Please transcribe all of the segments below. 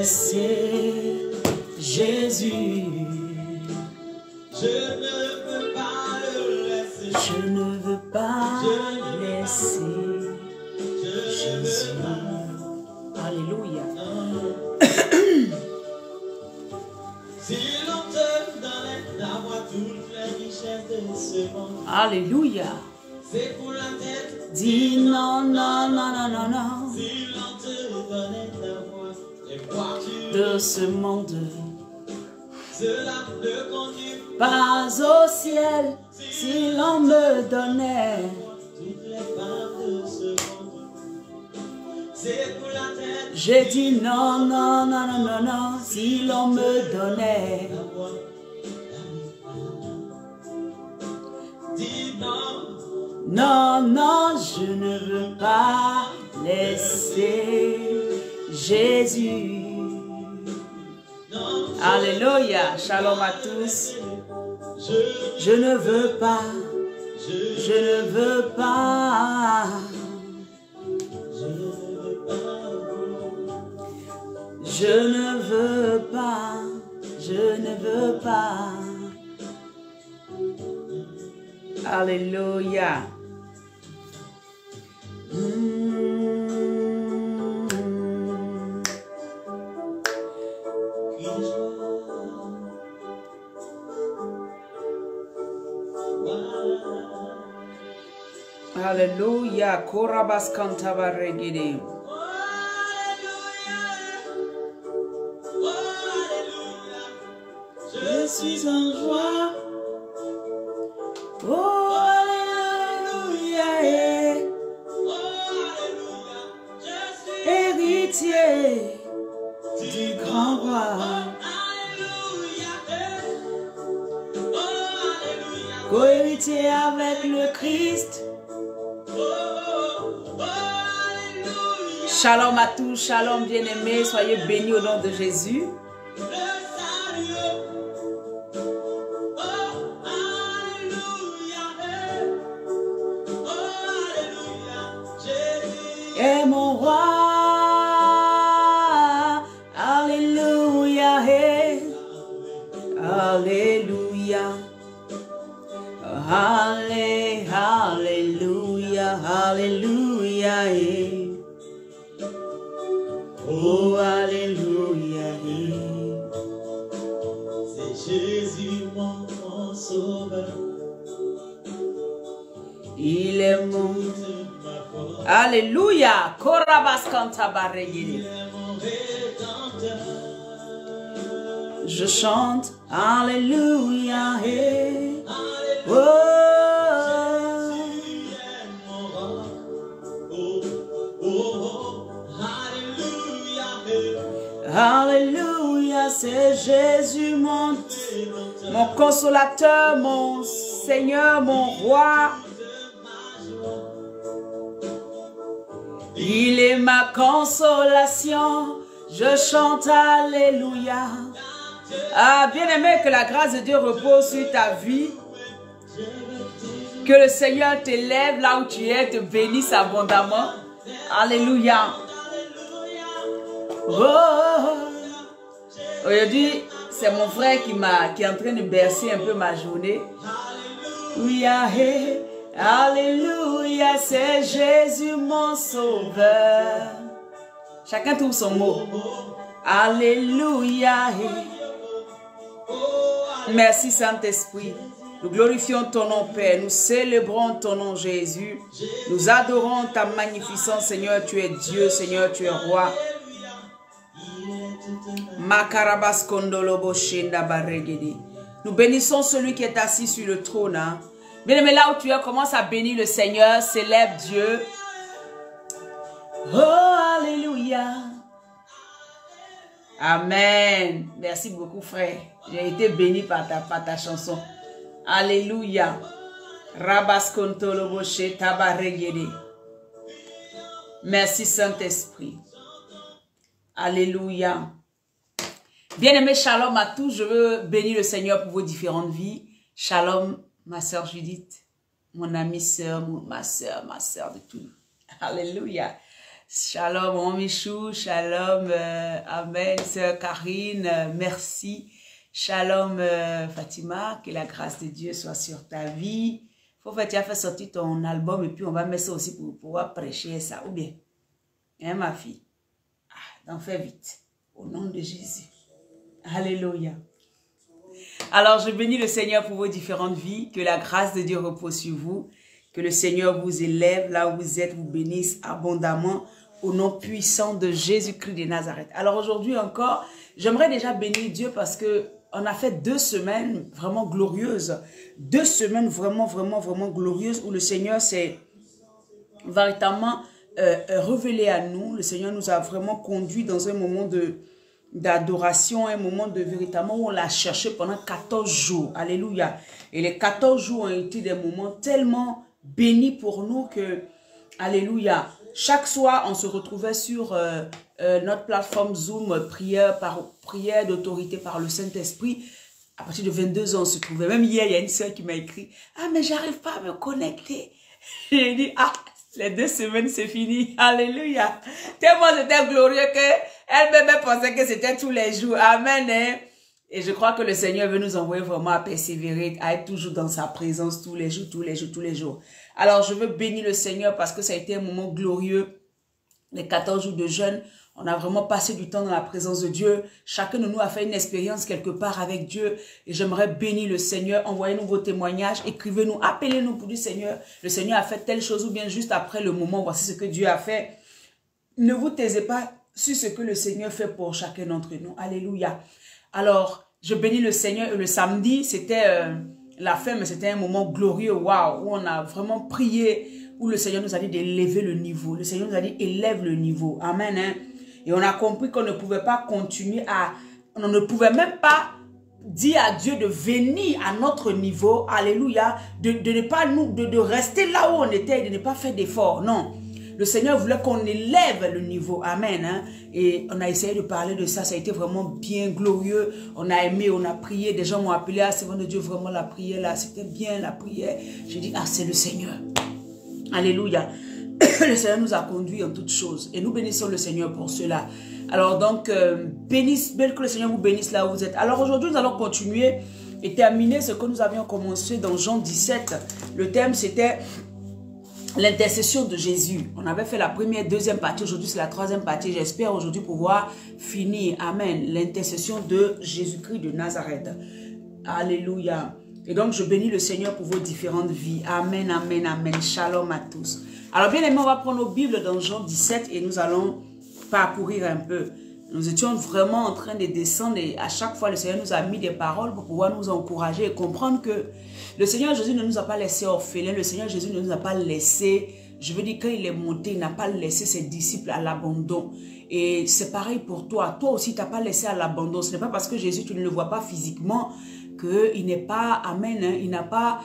laisser Jésus. Je ne veux pas le laisser. Je ne veux pas laisser Jésus. Alléluia. Si l'on te donnait d'avoir toutes les richesses de ce monde. Alléluia. C'est pour la tête. Dis non, non, non, non, non, non. Si l'on te donnait d'avoir les voitures De ce monde. cela ne conduit Pas au ciel si l'on me donnait. toutes les femmes de ce monde. C'est pour la tête. J'ai dit non, non, non, non, non, non, si l'on me donnait. Dis non. Non, non, je ne veux pas laisser Jésus. Non. Alléluia, shalom à tous. Je ne veux pas, je ne veux pas. Je ne veux pas, je ne veux pas. Alléluia. Alléluia. Korabas kantaba regede. Je suis en joie. Oh, alléluia. Eh. Héritier du grand roi. Co-héritier avec le Christ. Shalom à tous, shalom bien-aimés, soyez bénis au nom de Jésus. Et mon roi, alléluia, alléluia, alléluia, alléluia, oh alléluia, c'est Jésus mon sauveur. Il est mon alléluia, korabas kantabaregede. Je chante alléluia, oh. Alléluia, c'est Jésus mon consolateur, mon Seigneur, mon roi. Il est ma consolation, je chante alléluia. Ah, bien-aimé, que la grâce de Dieu repose sur ta vie. Que le Seigneur t'élève là où tu es, te bénisse abondamment. Alléluia. Oh. Aujourd'hui, c'est mon frère qui est en train de bercer un peu ma journée. Oui, alléluia, c'est Jésus mon sauveur. Chacun trouve son mot. Alléluia. Merci Saint-Esprit. Nous glorifions ton nom, Père. Nous célébrons ton nom, Jésus. Nous adorons ta magnificence, Seigneur. Tu es Dieu, Seigneur, tu es roi. Nous bénissons celui qui est assis sur le trône. Hein. Bien-aimé, là où tu es, commence à bénir le Seigneur. Célèbre Dieu. Oh, alléluia. Amen. Merci beaucoup, frère. J'ai été béni par ta chanson. Alléluia. Merci Saint-Esprit. Alléluia. Bien-aimé, shalom à tous. Je veux bénir le Seigneur pour vos différentes vies. Shalom, ma sœur Judith, mon amie sœur, ma sœur de tout. Alléluia. Shalom, mon Michou. Shalom, amen. Sœur Karine, merci. Shalom, Fatima. Que la grâce de Dieu soit sur ta vie. Faut faire, tu as fait sortir ton album et puis on va mettre ça aussi pour pouvoir prêcher ça. Ou bien, hein, ma fille? Ah, donc fais vite. Au nom de Jésus. Alléluia. Alors, je bénis le Seigneur pour vos différentes vies. Que la grâce de Dieu repose sur vous. Que le Seigneur vous élève là où vous êtes, vous bénisse abondamment au nom puissant de Jésus-Christ de Nazareth. Alors aujourd'hui encore, j'aimerais déjà bénir Dieu parce que on a fait 2 semaines vraiment glorieuses. 2 semaines vraiment glorieuses où le Seigneur s'est véritablement révélé à nous. Le Seigneur nous a vraiment conduits dans un moment d'adoration, un moment de véritablement où on l'a cherché pendant 14 jours. Alléluia. Et les 14 jours ont été des moments tellement bénis pour nous que, alléluia, chaque soir on se retrouvait sur notre plateforme Zoom, prière d'autorité par le Saint-Esprit. À partir de 22 ans on se trouvait. Même hier il y a une soeur qui m'a écrit, ah mais j'arrive pas à me connecter. J'ai dit, ah les 2 semaines c'est fini, alléluia. Tellement c'était glorieux que elle-même pensait que c'était tous les jours, amen. Hein? Et je crois que le Seigneur veut nous envoyer vraiment à persévérer, à être toujours dans sa présence tous les jours. Alors, je veux bénir le Seigneur parce que ça a été un moment glorieux. Les 14 jours de jeûne, on a vraiment passé du temps dans la présence de Dieu. Chacun de nous a fait une expérience quelque part avec Dieu. Et j'aimerais bénir le Seigneur. Envoyez-nous vos témoignages, écrivez-nous, appelez-nous pour dire Seigneur, le Seigneur a fait telle chose ou bien juste après le moment, voici ce que Dieu a fait. Ne vous taisez pas sur ce que le Seigneur fait pour chacun d'entre nous. Alléluia. Alors, je bénis le Seigneur et le samedi, c'était la fin, mais c'était un moment glorieux, waouh, où on a vraiment prié, où le Seigneur nous a dit d'élever le niveau. Le Seigneur nous a dit, élève le niveau. Amen. Hein? Et on a compris qu'on ne pouvait pas continuer on ne pouvait même pas dire à Dieu de venir à notre niveau, alléluia, de ne pas de rester là où on était et de ne pas faire d'efforts, non. Le Seigneur voulait qu'on élève le niveau. Amen. Hein? Et on a essayé de parler de ça. Ça a été vraiment bien glorieux. On a aimé, on a prié. Des gens m'ont appelé. Ah, c'est vrai de Dieu, vraiment la prière là. C'était bien la prière. J'ai dit, ah, c'est le Seigneur. Alléluia. Le Seigneur nous a conduits en toutes choses. Et nous bénissons le Seigneur pour cela. Alors donc, que le Seigneur vous bénisse là où vous êtes. Alors aujourd'hui, nous allons continuer et terminer ce que nous avions commencé dans Jean 17. Le thème, c'était l'intercession de Jésus. On avait fait la première, deuxième partie. Aujourd'hui, c'est la troisième partie. J'espère aujourd'hui pouvoir finir. Amen. L'intercession de Jésus-Christ de Nazareth. Alléluia. Et donc, je bénis le Seigneur pour vos différentes vies. Amen, amen, amen. Shalom à tous. Alors, bien aimé, on va prendre nos Bibles dans Jean 17 et nous allons parcourir un peu. Nous étions vraiment en train de descendre et à chaque fois, le Seigneur nous a mis des paroles pour pouvoir nous encourager et comprendre que le Seigneur Jésus ne nous a pas laissé orphelins. Le Seigneur Jésus ne nous a pas laissé, je veux dire, quand il est monté, il n'a pas laissé ses disciples à l'abandon. Et c'est pareil pour toi. Toi aussi, tu n'as pas laissé à l'abandon. Ce n'est pas parce que Jésus, tu ne le vois pas physiquement qu'il n'est pas, amen, hein, il n'a pas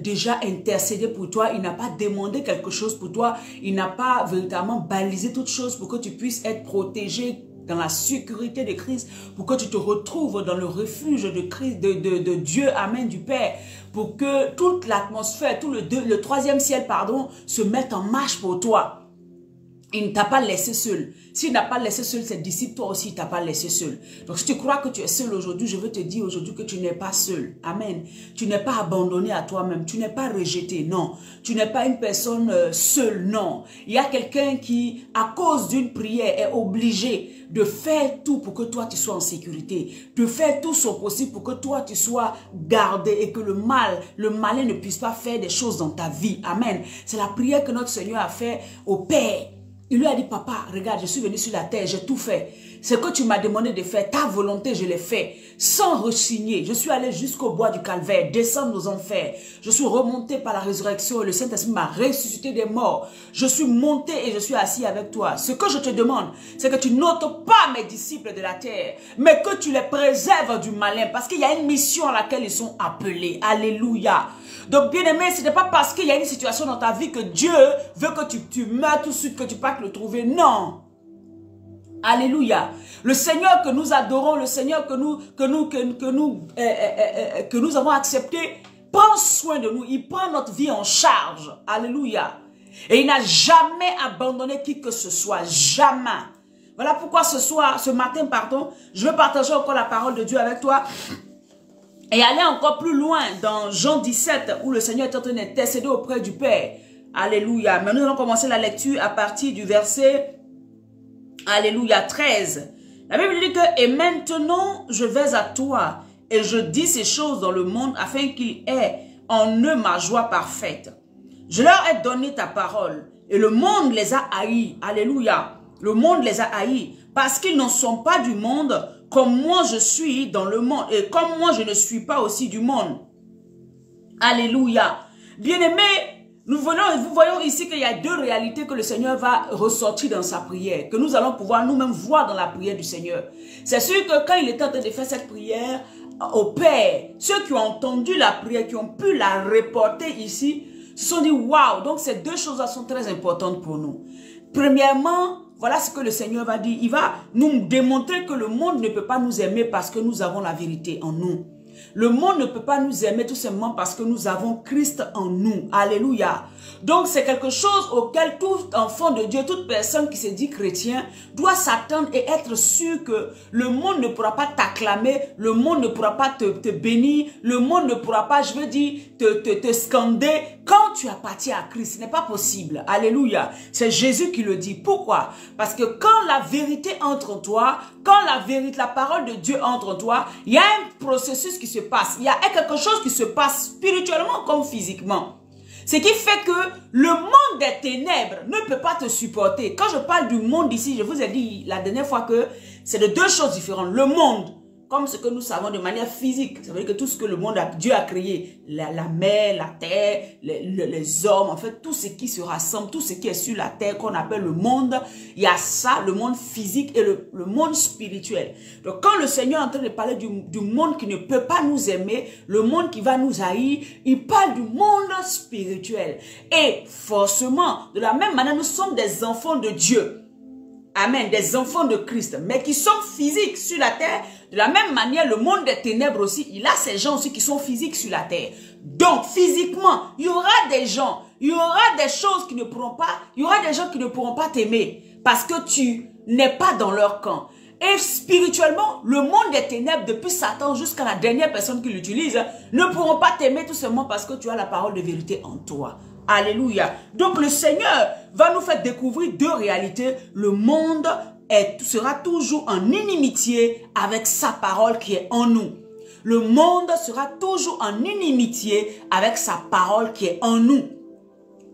déjà intercédé pour toi, il n'a pas demandé quelque chose pour toi, il n'a pas véritablement balisé toute chose pour que tu puisses être protégé dans la sécurité de Christ, pour que tu te retrouves dans le refuge de Christ, de Dieu, amen, du Père, pour que toute l'atmosphère, tout le troisième ciel, pardon, se mette en marche pour toi. Il ne t'a pas laissé seul. S'il n'a pas laissé seul ses disciples, toi aussi, il ne t'a pas laissé seul. Donc, si tu crois que tu es seul aujourd'hui, je veux te dire aujourd'hui que tu n'es pas seul. Amen. Tu n'es pas abandonné à toi-même. Tu n'es pas rejeté. Non. Tu n'es pas une personne seule. Non. Il y a quelqu'un qui, à cause d'une prière, est obligé de faire tout pour que toi, tu sois en sécurité. De faire tout son possible pour que toi, tu sois gardé et que le malin ne puisse pas faire des choses dans ta vie. Amen. C'est la prière que notre Seigneur a fait au Père. Il lui a dit, papa, regarde, je suis venu sur la terre, j'ai tout fait. Ce que tu m'as demandé de faire, ta volonté, je l'ai fait. Sans rechigner, je suis allé jusqu'au bois du calvaire, descendre aux enfers. Je suis remonté par la résurrection et le Saint-Esprit m'a ressuscité des morts. Je suis monté et je suis assis avec toi. Ce que je te demande, c'est que tu n'ôtes pas mes disciples de la terre, mais que tu les préserves du malin, parce qu'il y a une mission à laquelle ils sont appelés. Alléluia. Donc, bien aimé, ce n'est pas parce qu'il y a une situation dans ta vie que Dieu veut que tu meurs tout de suite, que tu partes le trouver. Non. Alléluia. Le Seigneur que nous adorons, le Seigneur que nous avons accepté, prend soin de nous. Il prend notre vie en charge. Alléluia. Et il n'a jamais abandonné qui que ce soit. Jamais. Voilà pourquoi ce matin, je veux partager encore la parole de Dieu avec toi. Et aller encore plus loin dans Jean 17, où le Seigneur est en train d'intercéder auprès du Père. Alléluia. Mais nous allons commencer la lecture à partir du verset, alléluia, 13. La Bible dit que, et maintenant je vais à toi, et je dis ces choses dans le monde, afin qu'il ait en eux ma joie parfaite. Je leur ai donné ta parole, et le monde les a haïs. Alléluia. Le monde les a haïs, parce qu'ils n'en sont pas du monde, comme moi je suis dans le monde, et comme moi je ne suis pas aussi du monde. Alléluia. Bien-aimés, nous voyons ici qu'il y a deux réalités que le Seigneur va ressortir dans sa prière, que nous allons pouvoir nous-mêmes voir dans la prière du Seigneur. C'est sûr que quand il était en train de faire cette prière au Père, ceux qui ont entendu la prière, qui ont pu la reporter ici, se sont dit, waouh, donc ces deux choses-là sont très importantes pour nous. Premièrement, voilà ce que le Seigneur va dire. Il va nous démontrer que le monde ne peut pas nous aimer parce que nous avons la vérité en nous. Le monde ne peut pas nous aimer tout simplement parce que nous avons Christ en nous. Alléluia. Donc c'est quelque chose auquel tout enfant de Dieu, toute personne qui se dit chrétien, doit s'attendre et être sûr que le monde ne pourra pas t'acclamer, le monde ne pourra pas te bénir, le monde ne pourra pas, je veux dire, te scander quand tu appartiens à Christ. Ce n'est pas possible. Alléluia. C'est Jésus qui le dit. Pourquoi? Parce que quand la vérité entre en toi, quand la parole de Dieu entre en toi, il y a un processus qui se passe. Il y a quelque chose qui se passe spirituellement comme physiquement. Ce qui fait que le monde des ténèbres ne peut pas te supporter. Quand je parle du monde ici, je vous ai dit la dernière fois que c'est de deux choses différentes. Le monde, comme ce que nous savons de manière physique, ça veut dire que tout ce que le monde, Dieu a créé, la mer, la terre, les hommes, en fait, tout ce qui se rassemble, tout ce qui est sur la terre, qu'on appelle le monde, il y a ça, le monde physique et le monde spirituel. Donc, quand le Seigneur est en train de parler du monde qui ne peut pas nous aimer, le monde qui va nous haïr, il parle du monde spirituel. Et forcément, de la même manière, nous sommes des enfants de Dieu. Amen, des enfants de Christ, mais qui sont physiques sur la terre. De la même manière, le monde des ténèbres aussi, il a ces gens aussi qui sont physiques sur la terre. Donc, physiquement, il y aura des gens, il y aura des choses qui ne pourront pas, il y aura des gens qui ne pourront pas t'aimer parce que tu n'es pas dans leur camp. Et spirituellement, le monde des ténèbres, depuis Satan jusqu'à la dernière personne qui l'utilise, ne pourront pas t'aimer tout simplement parce que tu as la parole de vérité en toi. Alléluia. Donc le Seigneur va nous faire découvrir deux réalités. Le monde sera toujours en inimitié avec sa parole qui est en nous. Le monde sera toujours en inimitié avec sa parole qui est en nous.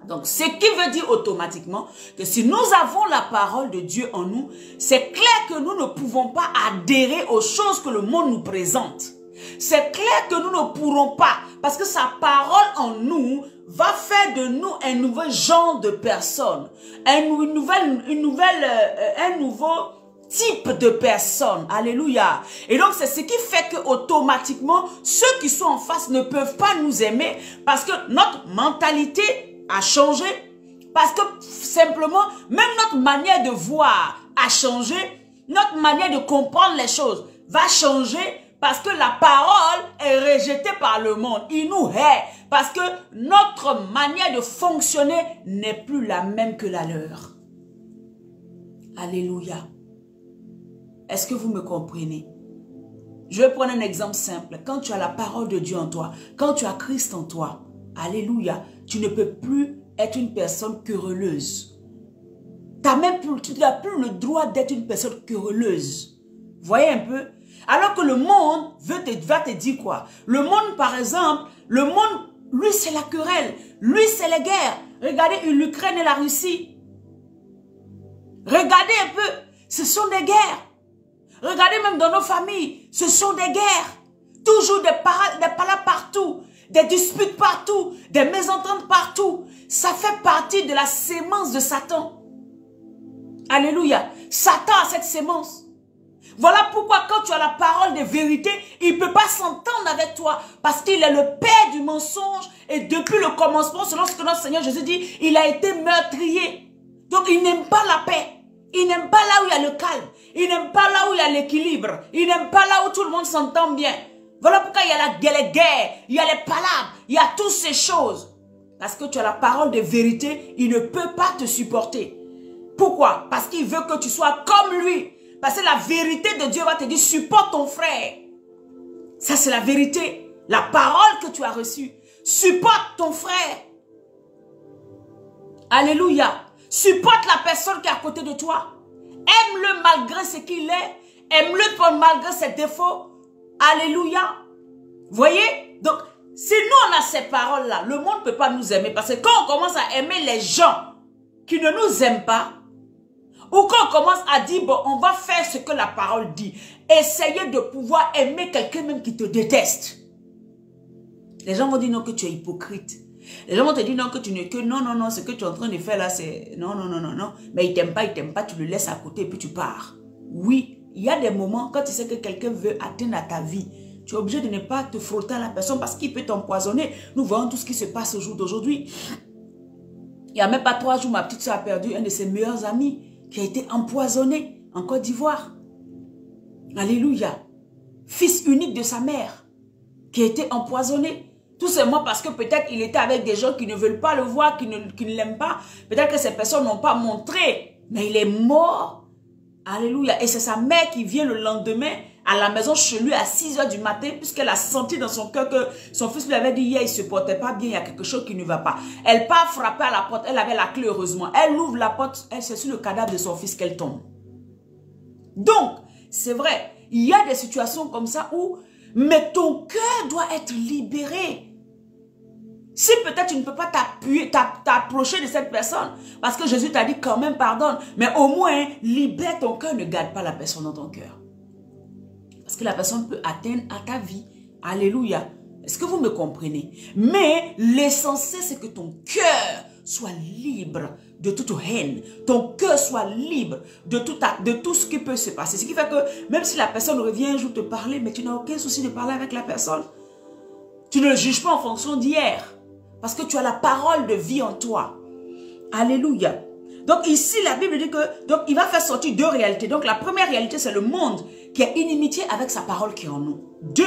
Donc, ce qui veut dire automatiquement que si nous avons la parole de Dieu en nous, c'est clair que nous ne pouvons pas adhérer aux choses que le monde nous présente. C'est clair que nous ne pourrons pas, parce que sa parole en nous va faire de nous un nouveau genre de personne, un nouveau type de personne. Alléluia. Et donc, c'est ce qui fait que automatiquement, ceux qui sont en face ne peuvent pas nous aimer parce que notre mentalité a changé, parce que simplement, même notre manière de voir a changé, notre manière de comprendre les choses va changer parce que la parole est rejetée par le monde. Il nous hait parce que notre manière de fonctionner n'est plus la même que la leur. Alléluia. Est-ce que vous me comprenez? Je vais prendre un exemple simple. Quand tu as la parole de Dieu en toi, quand tu as Christ en toi, alléluia, tu ne peux plus être une personne querelleuse. Tu n'as plus le droit d'être une personne querelleuse. Voyez un peu? Alors que le monde va te dire quoi? Le monde, par exemple, le monde, lui, c'est la querelle. Lui, c'est les guerres. Regardez l'Ukraine et la Russie. Regardez un peu, ce sont des guerres. Regardez même dans nos familles, ce sont des guerres. Toujours des palabres partout, des disputes partout, des mésententes partout. Ça fait partie de la sémence de Satan. Alléluia. Satan a cette sémence. Voilà pourquoi quand tu as la parole de vérité, il ne peut pas s'entendre avec toi parce qu'il est le père du mensonge et depuis le commencement, selon ce que notre Seigneur Jésus dit, il a été meurtrier. Donc il n'aime pas la paix. Il n'aime pas là où il y a le calme. Il n'aime pas là où il y a l'équilibre. Il n'aime pas là où tout le monde s'entend bien. Voilà pourquoi il y a les guerres, il y a les palabres, il y a toutes ces choses. Parce que tu as la parole de vérité, il ne peut pas te supporter. Pourquoi? Parce qu'il veut que tu sois comme lui. Parce que la vérité de Dieu va te dire, supporte ton frère. Ça, c'est la vérité. La parole que tu as reçue. Supporte ton frère. Alléluia. Supporte la personne qui est à côté de toi. Aime-le malgré ce qu'il est. Aime-le malgré ses défauts. Alléluia. Voyez? Donc, si nous, on a ces paroles-là, le monde ne peut pas nous aimer. Parce que quand on commence à aimer les gens qui ne nous aiment pas, ou quand on commence à dire, bon, on va faire ce que la parole dit. Essayez de pouvoir aimer quelqu'un même qui te déteste. Les gens vont dire non, que tu es hypocrite. Les gens vont te dire non, que tu ne... Que non, non, non, ce que tu es en train de faire là, c'est... Non, non, non, non, non. Mais il t'aime pas, tu le laisses à côté et puis tu pars. Oui, il y a des moments, quand tu sais que quelqu'un veut atteindre à ta vie, tu es obligé de ne pas te frotter à la personne parce qu'il peut t'empoisonner. Nous voyons tout ce qui se passe au jour d'aujourd'hui. Il n'y a même pas 3 jours, ma petite soeur a perdu un de ses meilleurs amis qui a été empoisonné en Côte d'Ivoire. Alléluia. Fils unique de sa mère qui a été empoisonné. Tout simplement parce que peut-être il était avec des gens qui ne veulent pas le voir, qui ne l'aiment pas. Peut-être que ces personnes n'ont pas montré. Mais il est mort. Alléluia. Et c'est sa mère qui vient le lendemain à la maison chez lui à 6 h du matin, puisqu'elle a senti dans son cœur que son fils lui avait dit hier, il ne se portait pas bien, il y a quelque chose qui ne va pas. Elle part frapper à la porte, elle avait la clé heureusement. Elle ouvre la porte, c'est sur le cadavre de son fils qu'elle tombe. Donc, c'est vrai, il y a des situations comme ça où, mais ton cœur doit être libéré. Si peut-être tu ne peux pas t'approcher de cette personne, parce que Jésus t'a dit quand même pardonne, mais au moins libère ton cœur, ne garde pas la personne dans ton cœur. Parce que la personne peut atteindre à ta vie. Alléluia. Est-ce que vous me comprenez? Mais l'essentiel, c'est que ton cœur soit libre de toute haine. Ton cœur soit libre de tout ce qui peut se passer. Ce qui fait que même si la personne revient un jour te parler, mais tu n'as aucun souci de parler avec la personne. Tu ne le juges pas en fonction d'hier. Parce que tu as la parole de vie en toi. Alléluia. Donc ici, la Bible dit que donc il va faire sortir 2 réalités. Donc la première réalité, c'est le monde qui a inimitié avec sa parole qui est en nous. 2,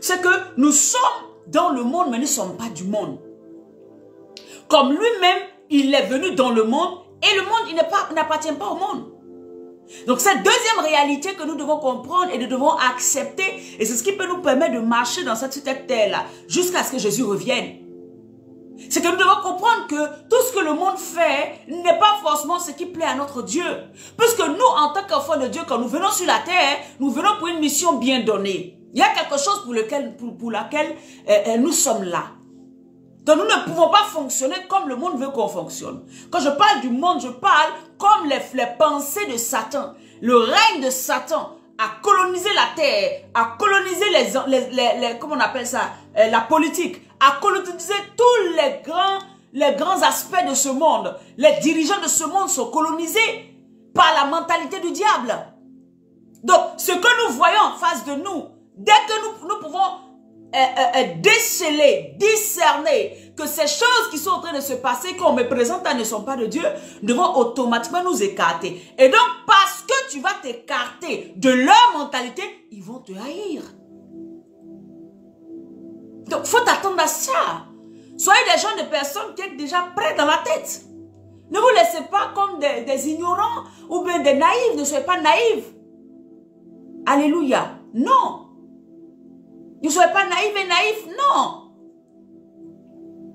c'est que nous sommes dans le monde, mais nous ne sommes pas du monde. Comme lui-même, il est venu dans le monde, et le monde, il n'appartient pas au monde. Donc cette deuxième réalité que nous devons comprendre et nous devons accepter, et c'est ce qui peut nous permettre de marcher dans cette terre-là, jusqu'à ce que Jésus revienne. C'est que nous devons comprendre que tout ce que le monde fait n'est pas forcément ce qui plaît à notre Dieu. Puisque nous, en tant qu'enfants de Dieu, quand nous venons sur la terre, nous venons pour une mission bien donnée. Il y a quelque chose pour laquelle nous sommes là. Donc nous ne pouvons pas fonctionner comme le monde veut qu'on fonctionne. Quand je parle du monde, je parle comme les pensées de Satan. Le règne de Satan a colonisé la terre, a colonisé comment on appelle ça, la politique, a colonisé tous les grands aspects de ce monde. Les dirigeants de ce monde sont colonisés par la mentalité du diable. Donc, ce que nous voyons en face de nous, dès que nous pouvons déceler, discerner que ces choses qui sont en train de se passer, qu'on me présente ne sont pas de Dieu, devons automatiquement nous écarter. Et donc, parce que tu vas t'écarter de leur mentalité, ils vont te haïr. Donc, il faut t'attendre à ça. Soyez des gens, des personnes qui sont déjà prêts dans la tête. Ne vous laissez pas comme des ignorants ou bien des naïfs. Ne soyez pas naïfs. Alléluia. Non. Ne soyez pas naïfs et naïfs. Non.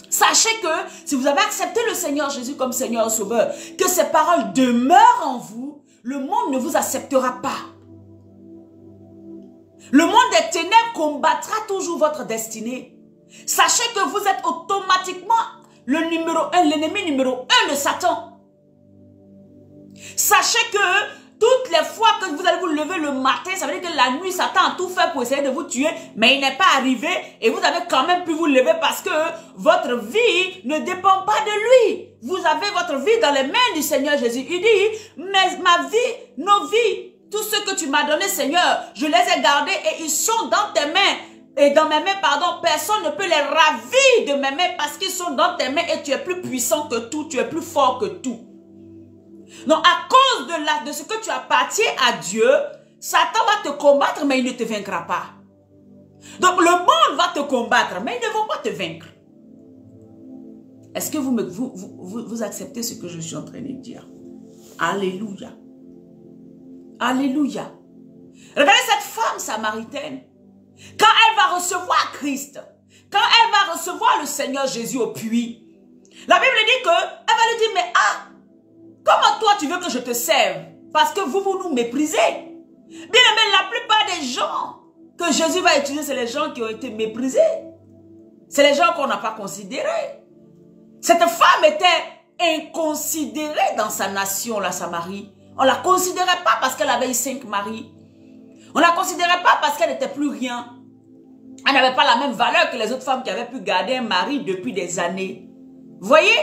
Sachez que si vous avez accepté le Seigneur Jésus comme Seigneur et Sauveur, que ses paroles demeurent en vous, le monde ne vous acceptera pas. Le monde des ténèbres combattra toujours votre destinée. Sachez que vous êtes automatiquement l'ennemi numéro 1 de Satan. Sachez que toutes les fois que vous allez vous lever le matin, ça veut dire que la nuit, Satan a tout fait pour essayer de vous tuer, mais il n'est pas arrivé et vous avez quand même pu vous lever parce que votre vie ne dépend pas de lui. Vous avez votre vie dans les mains du Seigneur Jésus. Il dit, mais ma vie, nos vies, tout ce que tu m'as donné, Seigneur, je les ai gardés et ils sont dans tes mains. Et dans mes mains, pardon, personne ne peut les ravir de mes mains parce qu'ils sont dans tes mains et tu es plus puissant que tout, tu es plus fort que tout. Donc, à cause de ce que tu appartiens à Dieu, Satan va te combattre, mais il ne te vaincra pas. Donc, le monde va te combattre, mais ils ne vont pas te vaincre. Est-ce que vous acceptez ce que je suis en train de dire? Alléluia. Alléluia. Regardez cette femme samaritaine. Quand elle va recevoir Christ, quand elle va recevoir le Seigneur Jésus au puits, la Bible dit que elle va lui dire, mais comment toi tu veux que je te serve? Parce que vous nous méprisez. Bien aimé, la plupart des gens que Jésus va utiliser, c'est les gens qui ont été méprisés. C'est les gens qu'on n'a pas considérés. Cette femme était inconsidérée dans sa nation, la Samarie. On ne la considérait pas parce qu'elle avait eu 5 maris. On ne la considérait pas parce qu'elle n'était plus rien. Elle n'avait pas la même valeur que les autres femmes qui avaient pu garder un mari depuis des années. Vous voyez?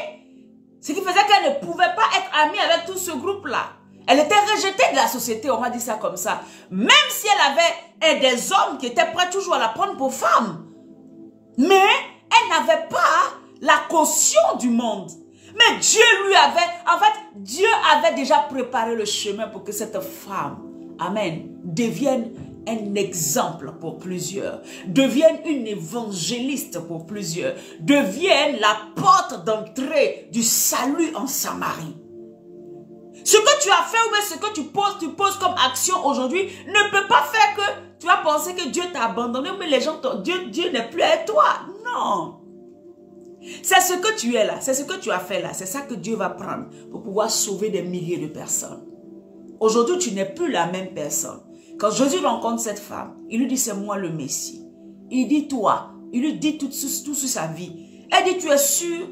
Ce qui faisait qu'elle ne pouvait pas être amie avec tout ce groupe-là. Elle était rejetée de la société, on va dire ça comme ça. Même si elle avait des hommes qui étaient prêts toujours à la prendre pour femme. Mais elle n'avait pas la caution du monde. Mais Dieu lui avait, en fait, Dieu avait déjà préparé le chemin pour que cette femme, amen, devienne un exemple pour plusieurs, devienne une évangéliste pour plusieurs, devienne la porte d'entrée du salut en Samarie. Ce que tu as fait ou bien ce que tu poses comme action aujourd'hui ne peut pas faire que tu vas penser que Dieu t'a abandonné, mais les gens, Dieu n'est plus avec toi. Non. C'est ce que tu es là, c'est ce que tu as fait là, c'est ça que Dieu va prendre pour pouvoir sauver des milliers de personnes. Aujourd'hui, tu n'es plus la même personne. Quand Jésus rencontre cette femme, il lui dit, c'est moi le Messie. Il dit, toi, il lui dit tout sur sa vie. Elle dit, tu es sûr?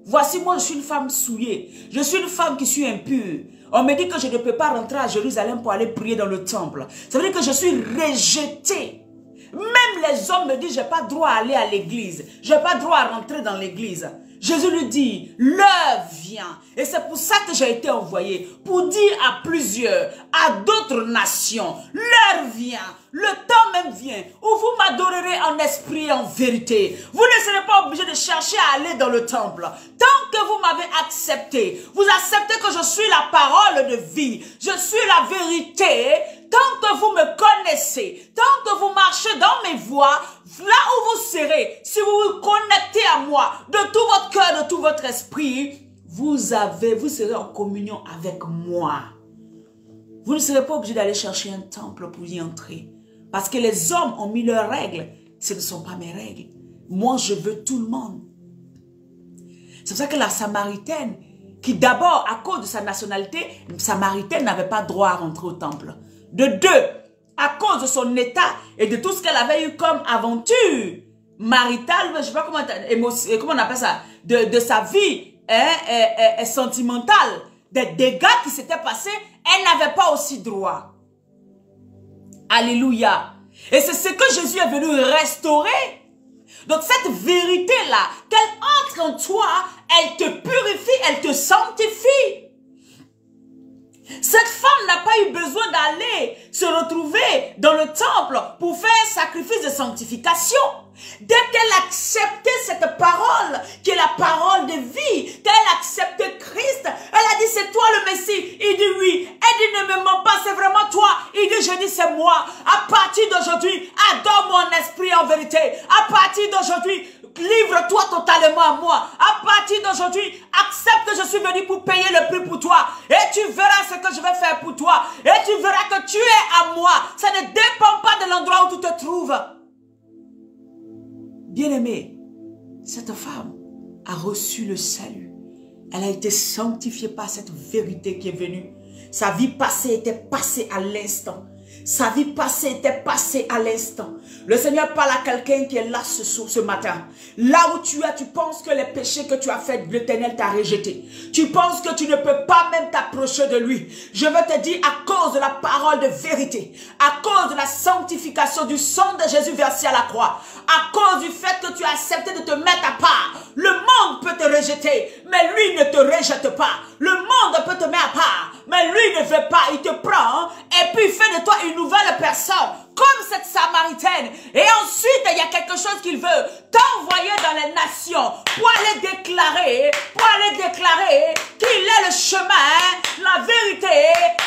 Voici, moi, je suis une femme souillée. Je suis une femme qui suis impure. On me dit que je ne peux pas rentrer à Jérusalem pour aller prier dans le temple. Ça veut dire que je suis rejetée. Même les hommes me disent, je n'ai pas droit à aller à l'église. Je n'ai pas droit à rentrer dans l'église. Jésus lui dit, l'heure vient. Et c'est pour ça que j'ai été envoyé. Pour dire à plusieurs, à d'autres nations, l'heure vient. Le temps même vient où vous m'adorerez en esprit et en vérité. Vous ne serez pas obligé de chercher à aller dans le temple. Tant que vous m'avez accepté, vous acceptez que je suis la parole de vie. Je suis la vérité. Tant que vous me connaissez, tant que vous marchez dans mes voies, là où vous serez, si vous vous connectez à moi de tout votre cœur, de tout votre esprit, vous serez en communion avec moi. Vous ne serez pas obligé d'aller chercher un temple pour y entrer. Parce que les hommes ont mis leurs règles. Ce ne sont pas mes règles. Moi, je veux tout le monde. C'est pour ça que la Samaritaine, qui d'abord, à cause de sa nationalité, Samaritaine n'avait pas droit à rentrer au temple. De deux, à cause de son état et de tout ce qu'elle avait eu comme aventure maritale, je ne sais pas comment on appelle ça, de sa vie sentimentale, des dégâts qui s'étaient passés, elle n'avait pas aussi droit. Alléluia. Et c'est ce que Jésus est venu restaurer. Donc cette vérité-là, qu'elle entre en toi, elle te purifie, elle te sanctifie. Cette femme n'a pas eu besoin d'aller se retrouver dans le temple pour faire un sacrifice de sanctification. Dès qu'elle acceptait cette parole, qui est la parole de vie, qu'elle acceptait Christ, elle a dit, c'est toi le Messie. Il dit oui. Elle dit, ne me mens pas, c'est vraiment toi. Il dit, je dis, c'est moi. À partir d'aujourd'hui, adore mon esprit en vérité. À partir d'aujourd'hui, livre-toi totalement à moi. À partir d'aujourd'hui, accepte que je suis venu pour payer le prix pour toi. Et tu verras ce que je vais faire pour toi. Et tu verras que tu es à moi. Ça ne dépend pas de l'endroit où tu te trouves. Bien-aimée, cette femme a reçu le salut. Elle a été sanctifiée par cette vérité qui est venue. Sa vie passée était passée à l'instant. Sa vie passée était passée à l'instant. Le Seigneur parle à quelqu'un qui est là ce matin. Là où tu es, tu penses que les péchés que tu as faits, l'Éternel t'a rejeté. Tu penses que tu ne peux pas même t'approcher de lui. Je veux te dire, à cause de la parole de vérité, à cause de la sanctification du sang de Jésus versé à la croix, à cause du fait que tu as accepté de te mettre à part, le monde peut te rejeter, mais lui ne te rejette pas. Le monde peut te mettre à part, mais lui ne veut pas. Il te prend et puis il fait de toi une nouvelle personne, comme cette Samaritaine. Et ensuite, il y a quelque chose qu'il veut t'envoyer dans les nations pour aller déclarer qu'il est le chemin, la vérité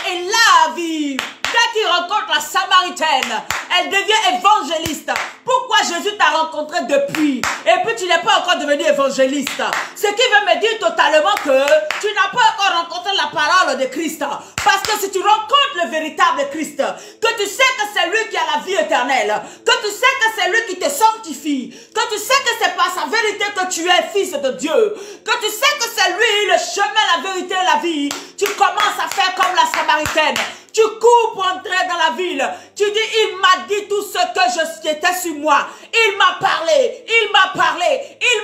et la vie. Dès qu'il rencontre la Samarie, samaritaine. Elle devient évangéliste. Pourquoi Jésus t'a rencontré depuis? Et puis tu n'es pas encore devenu évangéliste. Ce qui veut me dire totalement que tu n'as pas encore rencontré la parole de Christ. Parce que si tu rencontres le véritable Christ, que tu sais que c'est lui qui a la vie éternelle, que tu sais que c'est lui qui te sanctifie, que tu sais que c'est par sa vérité que tu es fils de Dieu, que tu sais que c'est lui le chemin, la vérité et la vie, tu commences à faire comme la Samaritaine. Tu cours pour entrer dans la ville. Tu dis, il m'a dit tout ce que j'étais sur moi. Il m'a parlé, il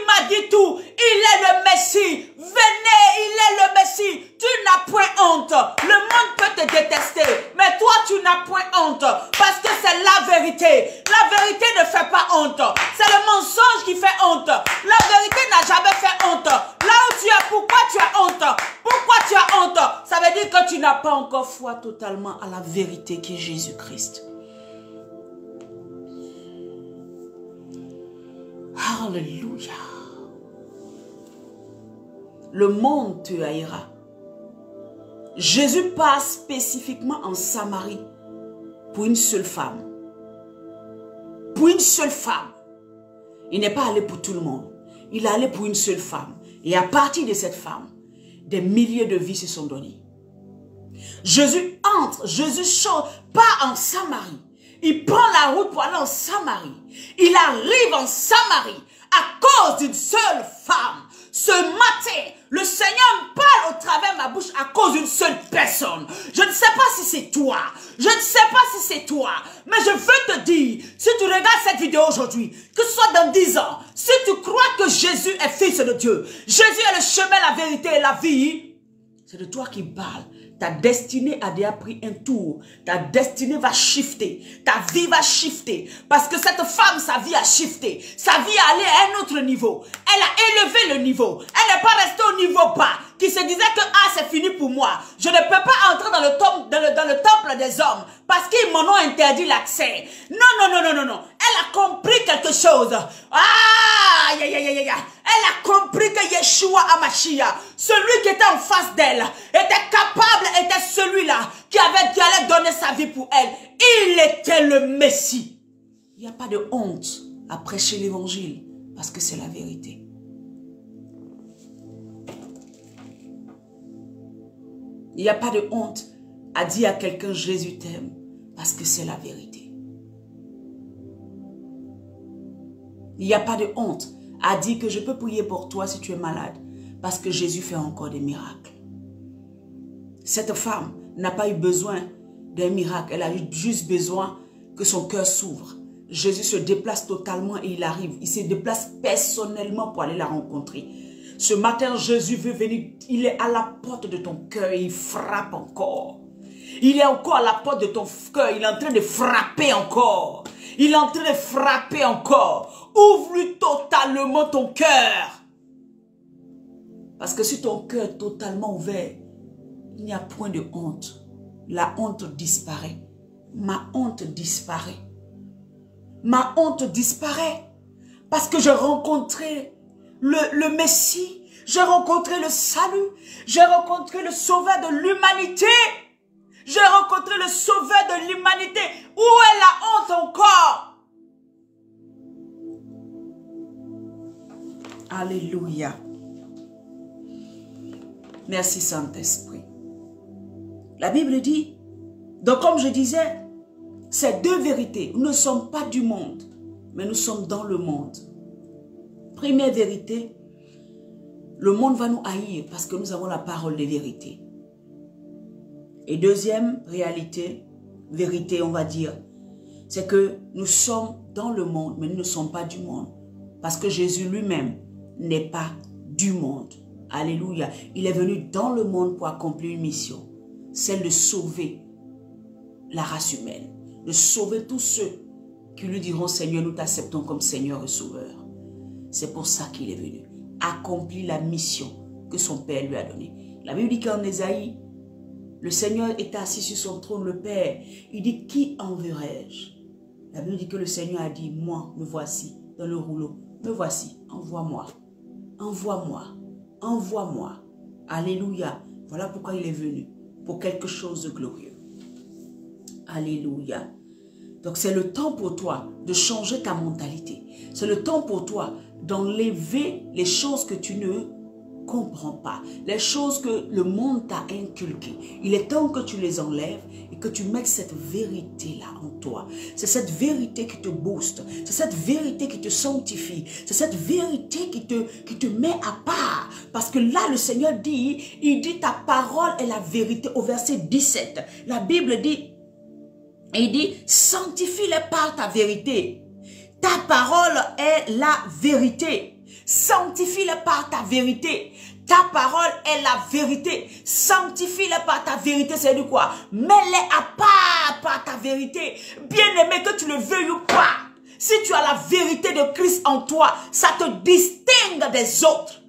m'a dit tout. Il est le Messie. Venez, il est le Messie. Tu n'as point honte. Le monde peut te détester, mais toi tu n'as point honte. Parce que c'est la vérité. La vérité ne fait pas honte. C'est le mensonge qui fait honte. La vérité n'a jamais fait honte. Là où tu es, pourquoi tu as honte? Pourquoi tu as honte? Ça veut dire que tu n'as pas encore foi totalement à la vérité qui est Jésus-Christ. Alléluia. Le monde te haïra. Jésus passe spécifiquement en Samarie pour une seule femme. Pour une seule femme. Il n'est pas allé pour tout le monde. Il est allé pour une seule femme. Et à partir de cette femme, des milliers de vies se sont données. Jésus entre, Jésus part en Samarie. Il prend la route pour aller en Samarie. Il arrive en Samarie à cause d'une seule femme. Ce matin, le Seigneur me parle au travers de ma bouche à cause d'une seule personne. Je ne sais pas si c'est toi. Je ne sais pas si c'est toi. Mais je veux te dire, si tu regardes cette vidéo aujourd'hui, que ce soit dans 10 ans, si tu crois que Jésus est fils de Dieu, Jésus est le chemin, la vérité et la vie, c'est de toi qui parle. Ta destinée a déjà pris un tour. Ta destinée va shifter. Ta vie va shifter. Parce que cette femme, sa vie a shifté. Sa vie est allée à un autre niveau. Elle a élevé le niveau. Elle n'est pas restée au niveau bas. Qui se disait que ah, c'est fini pour moi. Je ne peux pas entrer dans le temple des hommes. Parce qu'ils m'en ont interdit l'accès. Non, non, non, non, non, non. Elle a compris quelque chose. Ah, aïe, aïe, aïe, aïe. Elle a compris que Yeshua Hamashiach, celui qui était en face d'elle, était capable, était celui-là qui allait donner sa vie pour elle. Il était le Messie. Il n'y a pas de honte à prêcher l'évangile parce que c'est la vérité. Il n'y a pas de honte à dire à quelqu'un Jésus t'aime parce que c'est la vérité. Il n'y a pas de honte à dire que je peux prier pour toi si tu es malade parce que Jésus fait encore des miracles. Cette femme n'a pas eu besoin d'un miracle. Elle a eu juste besoin que son cœur s'ouvre. Jésus se déplace totalement et il arrive. Il se déplace personnellement pour aller la rencontrer. Ce matin, Jésus veut venir. Il est à la porte de ton cœur et il frappe encore. Il est encore à la porte de ton cœur. Il est en train de frapper encore. Il est en train de frapper encore. Ouvre-lui totalement ton cœur. Parce que si ton cœur est totalement ouvert, il n'y a point de honte. La honte disparaît. Ma honte disparaît. Ma honte disparaît. Parce que j'ai rencontré le Messie. J'ai rencontré le salut. J'ai rencontré le sauveur de l'humanité. J'ai rencontré le sauveur de l'humanité. Où est la honte encore? Alléluia. Merci Saint-Esprit. La Bible dit, donc comme je disais, c'est deux vérités. Nous ne sommes pas du monde, mais nous sommes dans le monde. Première vérité, le monde va nous haïr parce que nous avons la parole de vérité. Et deuxième réalité, vérité on va dire, c'est que nous sommes dans le monde, mais nous ne sommes pas du monde. Parce que Jésus lui-même n'est pas du monde. Alléluia. Il est venu dans le monde pour accomplir une mission. Celle de sauver la race humaine. De sauver tous ceux qui lui diront Seigneur, nous t'acceptons comme Seigneur et Sauveur. C'est pour ça qu'il est venu. Accomplir la mission que son Père lui a donnée. La Bible dit qu'en Ésaïe, le Seigneur est assis sur son trône, le Père. Il dit, qui enverrai-je? La Bible dit que le Seigneur a dit, moi, me voici dans le rouleau. Me voici, envoie-moi. Envoie-moi. Envoie-moi. Alléluia. Voilà pourquoi il est venu. Pour quelque chose de glorieux. Alléluia. Donc c'est le temps pour toi de changer ta mentalité. C'est le temps pour toi d'enlever les choses que tu ne comprends pas, les choses que le monde t'a inculquées. Il est temps que tu les enlèves et que tu mettes cette vérité-là en toi. C'est cette vérité qui te booste, c'est cette vérité qui te sanctifie, c'est cette vérité qui te met à part. Parce que là, le Seigneur dit, il dit ta parole est la vérité au verset 17. La Bible dit, il dit, sanctifie-les par ta vérité. Ta parole est la vérité. Sanctifie-les par ta vérité. Ta parole est la vérité. Sanctifie-les par ta vérité. C'est du quoi? Mets-les à part par ta vérité. Bien-aimé, que tu le veuilles ou pas. Si tu as la vérité de Christ en toi, ça te distingue des autres.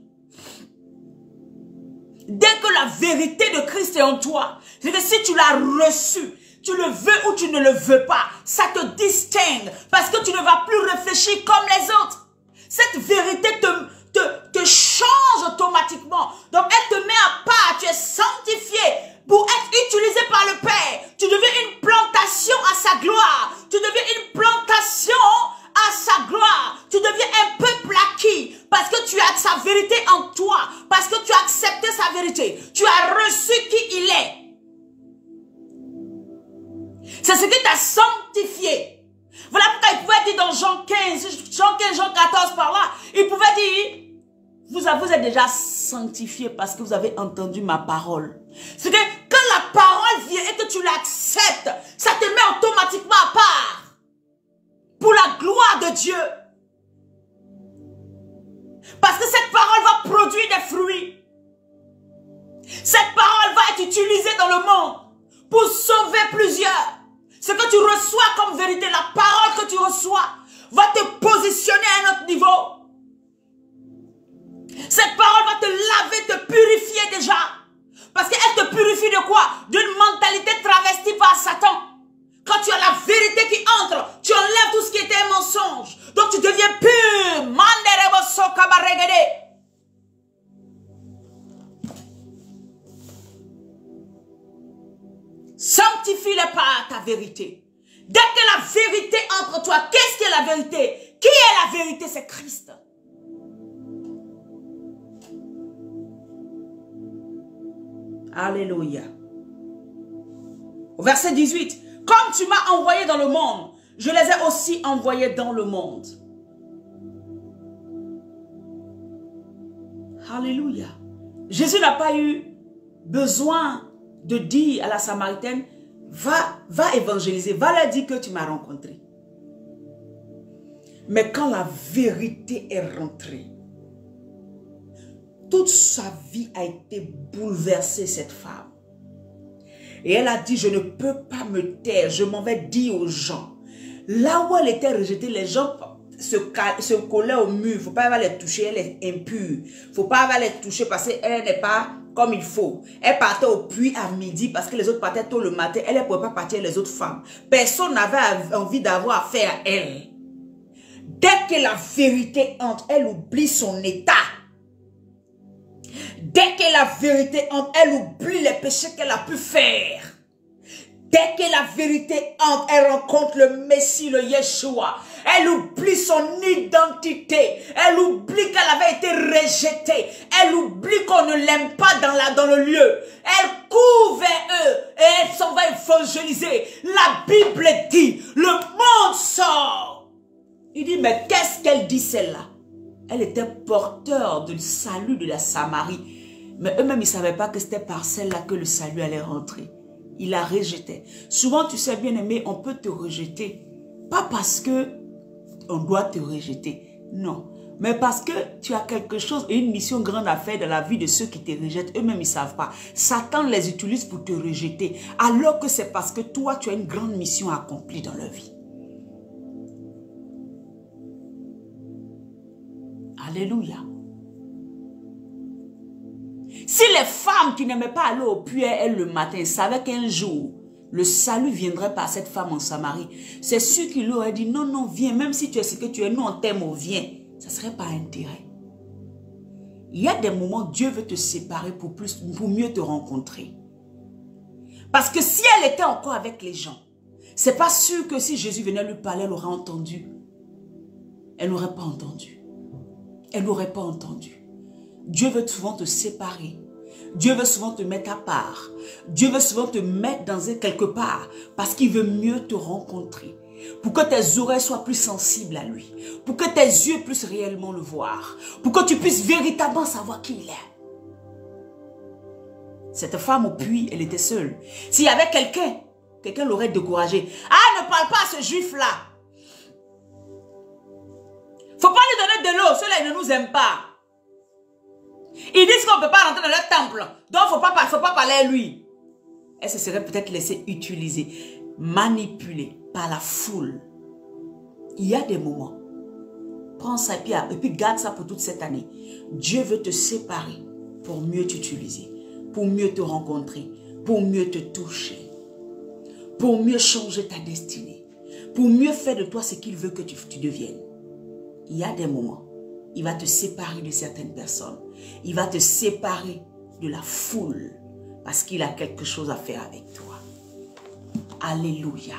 Dès que la vérité de Christ est en toi, c'est que si tu l'as reçu, tu le veux ou tu ne le veux pas, ça te distingue parce que tu ne vas plus réfléchir comme les autres. Cette vérité te change automatiquement. Donc, elle te met à part. Tu es sanctifié pour être utilisé par le Père. Tu deviens une plantation à sa gloire. Tu deviens une plantation à sa gloire. Tu deviens un peuple acquis parce que tu as sa vérité en toi. Parce que tu as accepté sa vérité. Tu as reçu qui il est. C'est ce qui t'a sanctifié. Voilà pourquoi il pouvait dire dans Jean 15, Jean 14 par là, il pouvait dire, vous êtes déjà sanctifiés parce que vous avez entendu ma parole. C'est que quand la parole vient et que tu l'acceptes, ça te met automatiquement à part. Pour la gloire de Dieu. Parce que cette parole va produire des fruits. Cette parole va être utilisée dans le monde pour sauver plusieurs. Ce que tu reçois comme vérité, la parole que tu reçois, va te positionner à un autre niveau. Cette parole va te laver, te purifier déjà. Parce qu'elle te purifie de quoi? D'une mentalité travestie par Satan. Quand tu as la vérité qui entre, tu enlèves tout ce qui était un mensonge. Donc tu deviens pur. Sanctifie-les par ta vérité. Dès que la vérité entre toi, qu'est-ce que la vérité? Qui est la vérité? C'est Christ. Alléluia. Au verset 18. Comme tu m'as envoyé dans le monde, je les ai aussi envoyés dans le monde. Alléluia. Jésus n'a pas eu besoin de dire à la Samaritaine, va évangéliser, va leur dire que tu m'as rencontré. Mais quand la vérité est rentrée, toute sa vie a été bouleversée, cette femme. Et elle a dit, je ne peux pas me taire, je m'en vais dire aux gens. Là où elle était rejetée, les gens se collaient au mur, il ne faut pas aller les toucher, elle est impure. Il ne faut pas aller les toucher parce qu'elle n'est pas comme il faut. Elle partait au puits à midi parce que les autres partaient tôt le matin. Elle ne pouvait pas partir les autres femmes. Personne n'avait envie d'avoir affaire à elle. Dès que la vérité entre, elle oublie son état. Dès que la vérité entre, elle oublie les péchés qu'elle a pu faire. Dès que la vérité entre, elle rencontre le Messie, le Yeshua. Elle oublie son identité. Elle oublie qu'elle avait été rejetée. Elle oublie qu'on ne l'aime pas dans le lieu. Elle court vers eux et elle s'en va évangéliser. La Bible dit, le monde sort. Il dit, mais qu'est-ce qu'elle dit celle-là? Elle était porteur du salut de la Samarie. Mais eux-mêmes, ils ne savaient pas que c'était par celle-là que le salut allait rentrer. Il la rejetait. Souvent, tu sais, bien aimé, on peut te rejeter. Pas parce que on doit te rejeter. Non. Mais parce que tu as quelque chose et une mission grande à faire dans la vie de ceux qui te rejettent. Eux-mêmes, ils ne savent pas. Satan les utilise pour te rejeter. Alors que c'est parce que toi, tu as une grande mission accomplie dans leur vie. Alléluia. Si les femmes qui n'aimaient pas aller au puits, elles, le matin, savaient qu'un jour, le salut viendrait par cette femme en Samarie, c'est sûr qu'il leur aurait dit, non, non, viens, même si tu es ce que tu es, nous on t'aime, viens. Ça ne serait pas intérêt. Il y a des moments, Dieu veut te séparer pour mieux te rencontrer. Parce que si elle était encore avec les gens, C'est pas sûr que si Jésus venait lui parler, elle aurait entendu. Elle n'aurait pas entendu. Elle n'aurait pas entendu. Dieu veut souvent te séparer. Dieu veut souvent te mettre à part. Dieu veut souvent te mettre dans quelque part parce qu'il veut mieux te rencontrer. Pour que tes oreilles soient plus sensibles à lui. Pour que tes yeux puissent réellement le voir. Pour que tu puisses véritablement savoir qui il est. Cette femme au puits, elle était seule. S'il y avait quelqu'un l'aurait découragée. Ah, ne parle pas à ce juif-là. Faut pas lui donner de l'eau. Ceux-là, ils ne nous aiment pas. Ils disent qu'on ne peut pas rentrer dans leur temple. Donc, faut pas parler à lui. Elle se serait peut-être laissée utiliser, manipuler par la foule. Il y a des moments. Prends ça et puis garde ça pour toute cette année. Dieu veut te séparer pour mieux t'utiliser, pour mieux te rencontrer, pour mieux te toucher, pour mieux changer ta destinée, pour mieux faire de toi ce qu'il veut que tu deviennes. Il y a des moments. Il va te séparer de certaines personnes. Il va te séparer de la foule parce qu'il a quelque chose à faire avec toi. Alléluia.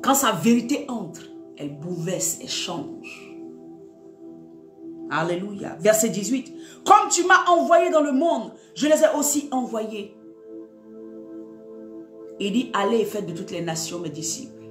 Quand sa vérité entre, elle bouleverse et change. Alléluia. Verset 18. Comme tu m'as envoyé dans le monde, je les ai aussi envoyés. Il dit, allez et faites de toutes les nations mes disciples.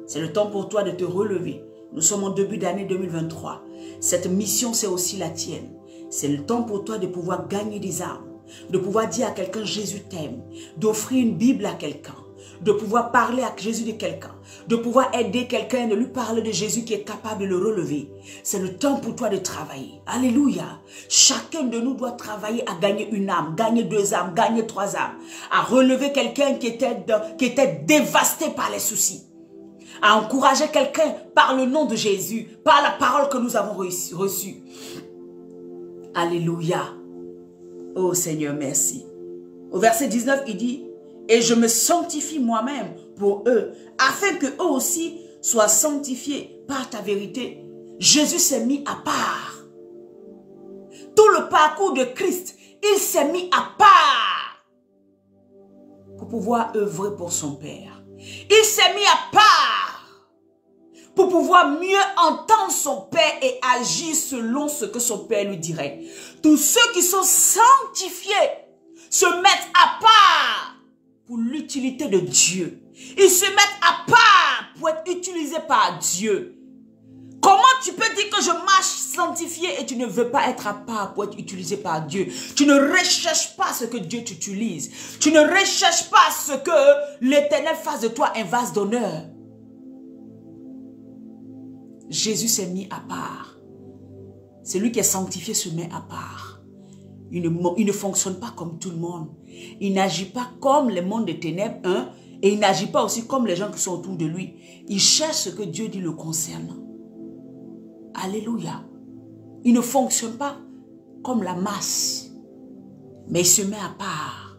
C'est le temps pour toi de te relever. Nous sommes en début d'année 2023. Cette mission, c'est aussi la tienne. C'est le temps pour toi de pouvoir gagner des âmes, de pouvoir dire à quelqu'un Jésus t'aime, d'offrir une Bible à quelqu'un, de pouvoir parler à Jésus de quelqu'un, de pouvoir aider quelqu'un, de lui parler de Jésus qui est capable de le relever. C'est le temps pour toi de travailler. Alléluia. Chacun de nous doit travailler à gagner une âme, gagner 2 âmes, gagner 3 âmes, à relever quelqu'un qui était dévasté par les soucis, à encourager quelqu'un par le nom de Jésus, par la parole que nous avons reçue. Alléluia. Oh Seigneur, merci. Au verset 19, il dit, « Et je me sanctifie moi-même pour eux, afin que eux aussi soient sanctifiés par ta vérité. » Jésus s'est mis à part. Tout le parcours de Christ, il s'est mis à part pour pouvoir œuvrer pour son Père. Il s'est mis à part pour pouvoir mieux entendre son Père et agir selon ce que son Père lui dirait. Tous ceux qui sont sanctifiés se mettent à part pour l'utilité de Dieu. Ils se mettent à part pour être utilisés par Dieu. Comment tu peux dire que je marche sanctifié et tu ne veux pas être à part pour être utilisé par Dieu? Tu ne recherches pas ce que Dieu t'utilise. Tu ne recherches pas ce que l'Éternel fasse de toi un vase d'honneur. Jésus s'est mis à part. Celui qui est sanctifié se met à part. Il ne fonctionne pas comme tout le monde. Il n'agit pas comme le monde des ténèbres, et il n'agit pas aussi comme les gens qui sont autour de lui. Il cherche ce que Dieu dit le concernant. Alléluia. Il ne fonctionne pas comme la masse, mais il se met à part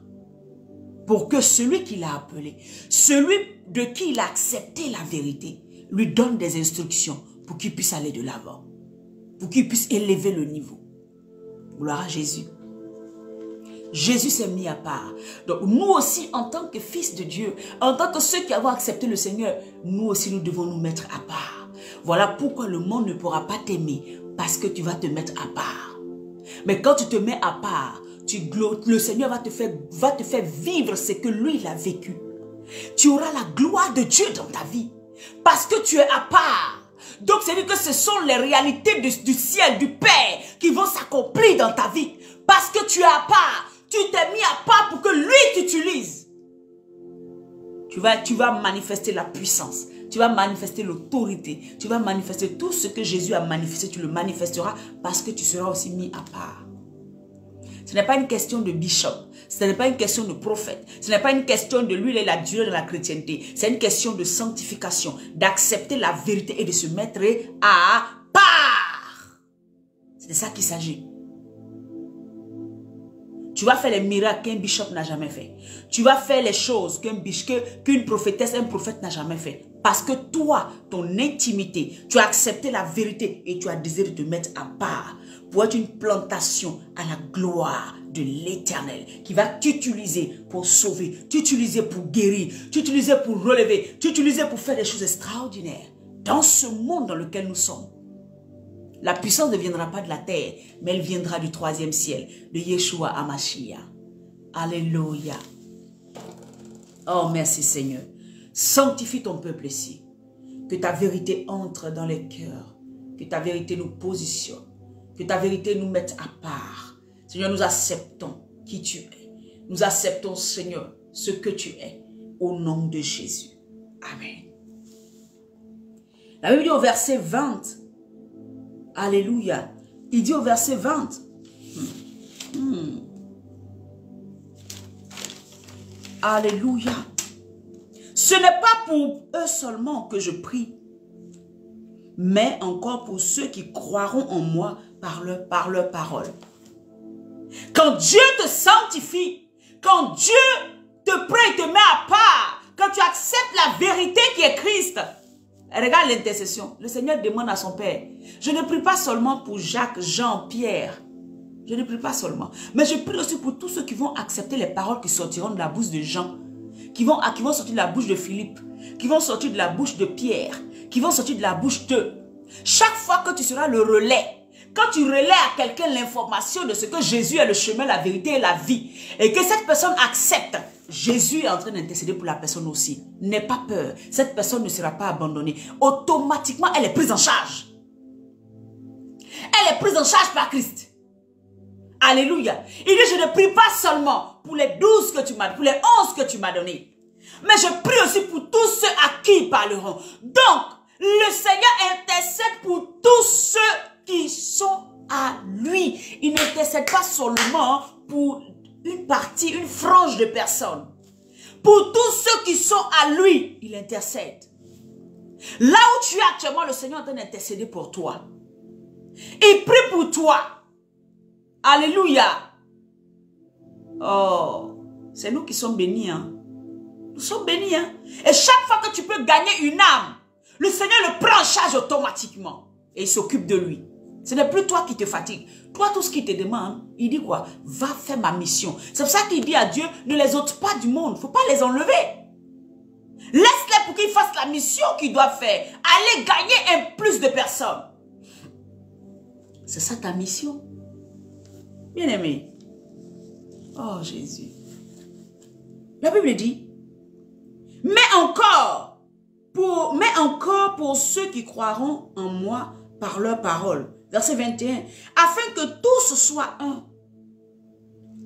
pour que celui qui l'a appelé, celui de qui il a accepté la vérité, lui donne des instructions pour qu'il puisse aller de l'avant, pour qu'il puisse élever le niveau. Gloire à Jésus. Jésus s'est mis à part. Donc nous aussi, en tant que fils de Dieu, en tant que ceux qui avons accepté le Seigneur, nous aussi nous devons nous mettre à part. Voilà pourquoi le monde ne pourra pas t'aimer, parce que tu vas te mettre à part. Mais quand tu te mets à part, le Seigneur va te faire vivre ce que lui il a vécu. Tu auras la gloire de Dieu dans ta vie, parce que tu es à part. Donc c'est-à-dire que ce sont les réalités du ciel, du Père, qui vont s'accomplir dans ta vie. Parce que tu es à part, tu t'es mis à part pour que lui t'utilise. Tu vas manifester la puissance. Tu vas manifester l'autorité. Tu vas manifester tout ce que Jésus a manifesté. Tu le manifesteras parce que tu seras aussi mis à part. Ce n'est pas une question de bishop. Ce n'est pas une question de prophète. Ce n'est pas une question de lui et la durée de la chrétienté. C'est une question de sanctification. D'accepter la vérité et de se mettre à part. C'est de ça qu'il s'agit. Tu vas faire les miracles qu'un bishop n'a jamais fait. Tu vas faire les choses qu'une prophétesse, un prophète n'a jamais fait. Parce que toi, ton intimité, tu as accepté la vérité et tu as désiré te mettre à part pour être une plantation à la gloire de l'Éternel qui va t'utiliser pour sauver, t'utiliser pour guérir, t'utiliser pour relever, t'utiliser pour faire des choses extraordinaires. Dans ce monde dans lequel nous sommes, la puissance ne viendra pas de la terre, mais elle viendra du troisième ciel, de Yeshua HaMashiach. Alléluia. Oh, merci Seigneur. Sanctifie ton peuple ici. Que ta vérité entre dans les cœurs. Que ta vérité nous positionne. Que ta vérité nous mette à part. Seigneur, nous acceptons qui tu es. Nous acceptons, Seigneur, ce que tu es. Au nom de Jésus. Amen. La Bible dit au verset 20. Alléluia. Il dit au verset 20. Alléluia. Ce n'est pas pour eux seulement que je prie, mais encore pour ceux qui croiront en moi par leur parole. Quand Dieu te sanctifie, quand Dieu te prend et te met à part, quand tu acceptes la vérité qui est Christ, regarde l'intercession. Le Seigneur demande à son Père, je ne prie pas seulement pour Jacques, Jean, Pierre. Je ne prie pas seulement, mais je prie aussi pour tous ceux qui vont accepter les paroles qui sortiront de la bouche de Jean, qui vont sortir de la bouche de Philippe, qui vont sortir de la bouche de Pierre, qui vont sortir de la bouche d'eux. Chaque fois que tu seras le relais, quand tu relais à quelqu'un l'information de ce que Jésus est le chemin, la vérité et la vie, et que cette personne accepte, Jésus est en train d'intercéder pour la personne aussi. N'aie pas peur, cette personne ne sera pas abandonnée. Automatiquement, elle est prise en charge. Elle est prise en charge par Christ. Alléluia. Il dit, je ne prie pas seulement pour les 12 que tu m'as, pour les 11 que tu m'as donnés, mais je prie aussi pour tous ceux à qui ils parleront. Donc, le Seigneur intercède pour tous ceux qui sont à lui. Il n'intercède pas seulement pour une partie, une frange de personnes. Pour tous ceux qui sont à lui, il intercède. Là où tu es actuellement, le Seigneur est en train d'intercéder pour toi. Il prie pour toi. Alléluia. Oh, c'est nous qui sommes bénis. Hein? Nous sommes bénis. Hein? Et chaque fois que tu peux gagner une âme, le Seigneur le prend en charge automatiquement. Et il s'occupe de lui. Ce n'est plus toi qui te fatigue. Toi, tout ce qu'il te demande, il dit quoi? Va faire ma mission. C'est pour ça qu'il dit à Dieu, ne les ôte pas du monde. Il ne faut pas les enlever. Laisse-les pour qu'ils fassent la mission qu'ils doivent faire. Allez gagner un plus de personnes. C'est ça ta mission. Bien-aimé. Oh Jésus. La Bible dit, mais encore pour ceux qui croiront en moi par leur parole. Verset 21. Afin que tous soient un.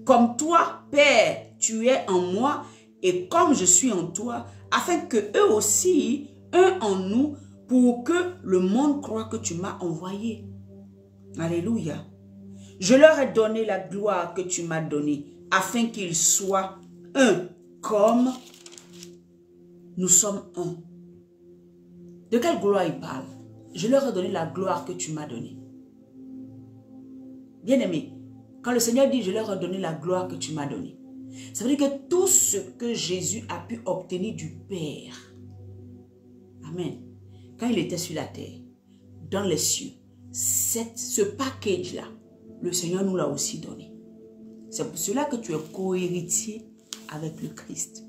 Comme toi, Père, tu es en moi et comme je suis en toi, afin que eux aussi, un en nous, pour que le monde croie que tu m'as envoyé. Alléluia. Je leur ai donné la gloire que tu m'as donnée, afin qu'ils soient un, comme nous sommes un. De quelle gloire il parle? Je leur ai donné la gloire que tu m'as donnée. Bien-aimé, quand le Seigneur dit, je leur ai donné la gloire que tu m'as donnée, ça veut dire que tout ce que Jésus a pu obtenir du Père, amen, quand il était sur la terre, dans les cieux, ce package-là, le Seigneur nous l'a aussi donné. C'est pour cela que tu es co-héritier avec le Christ.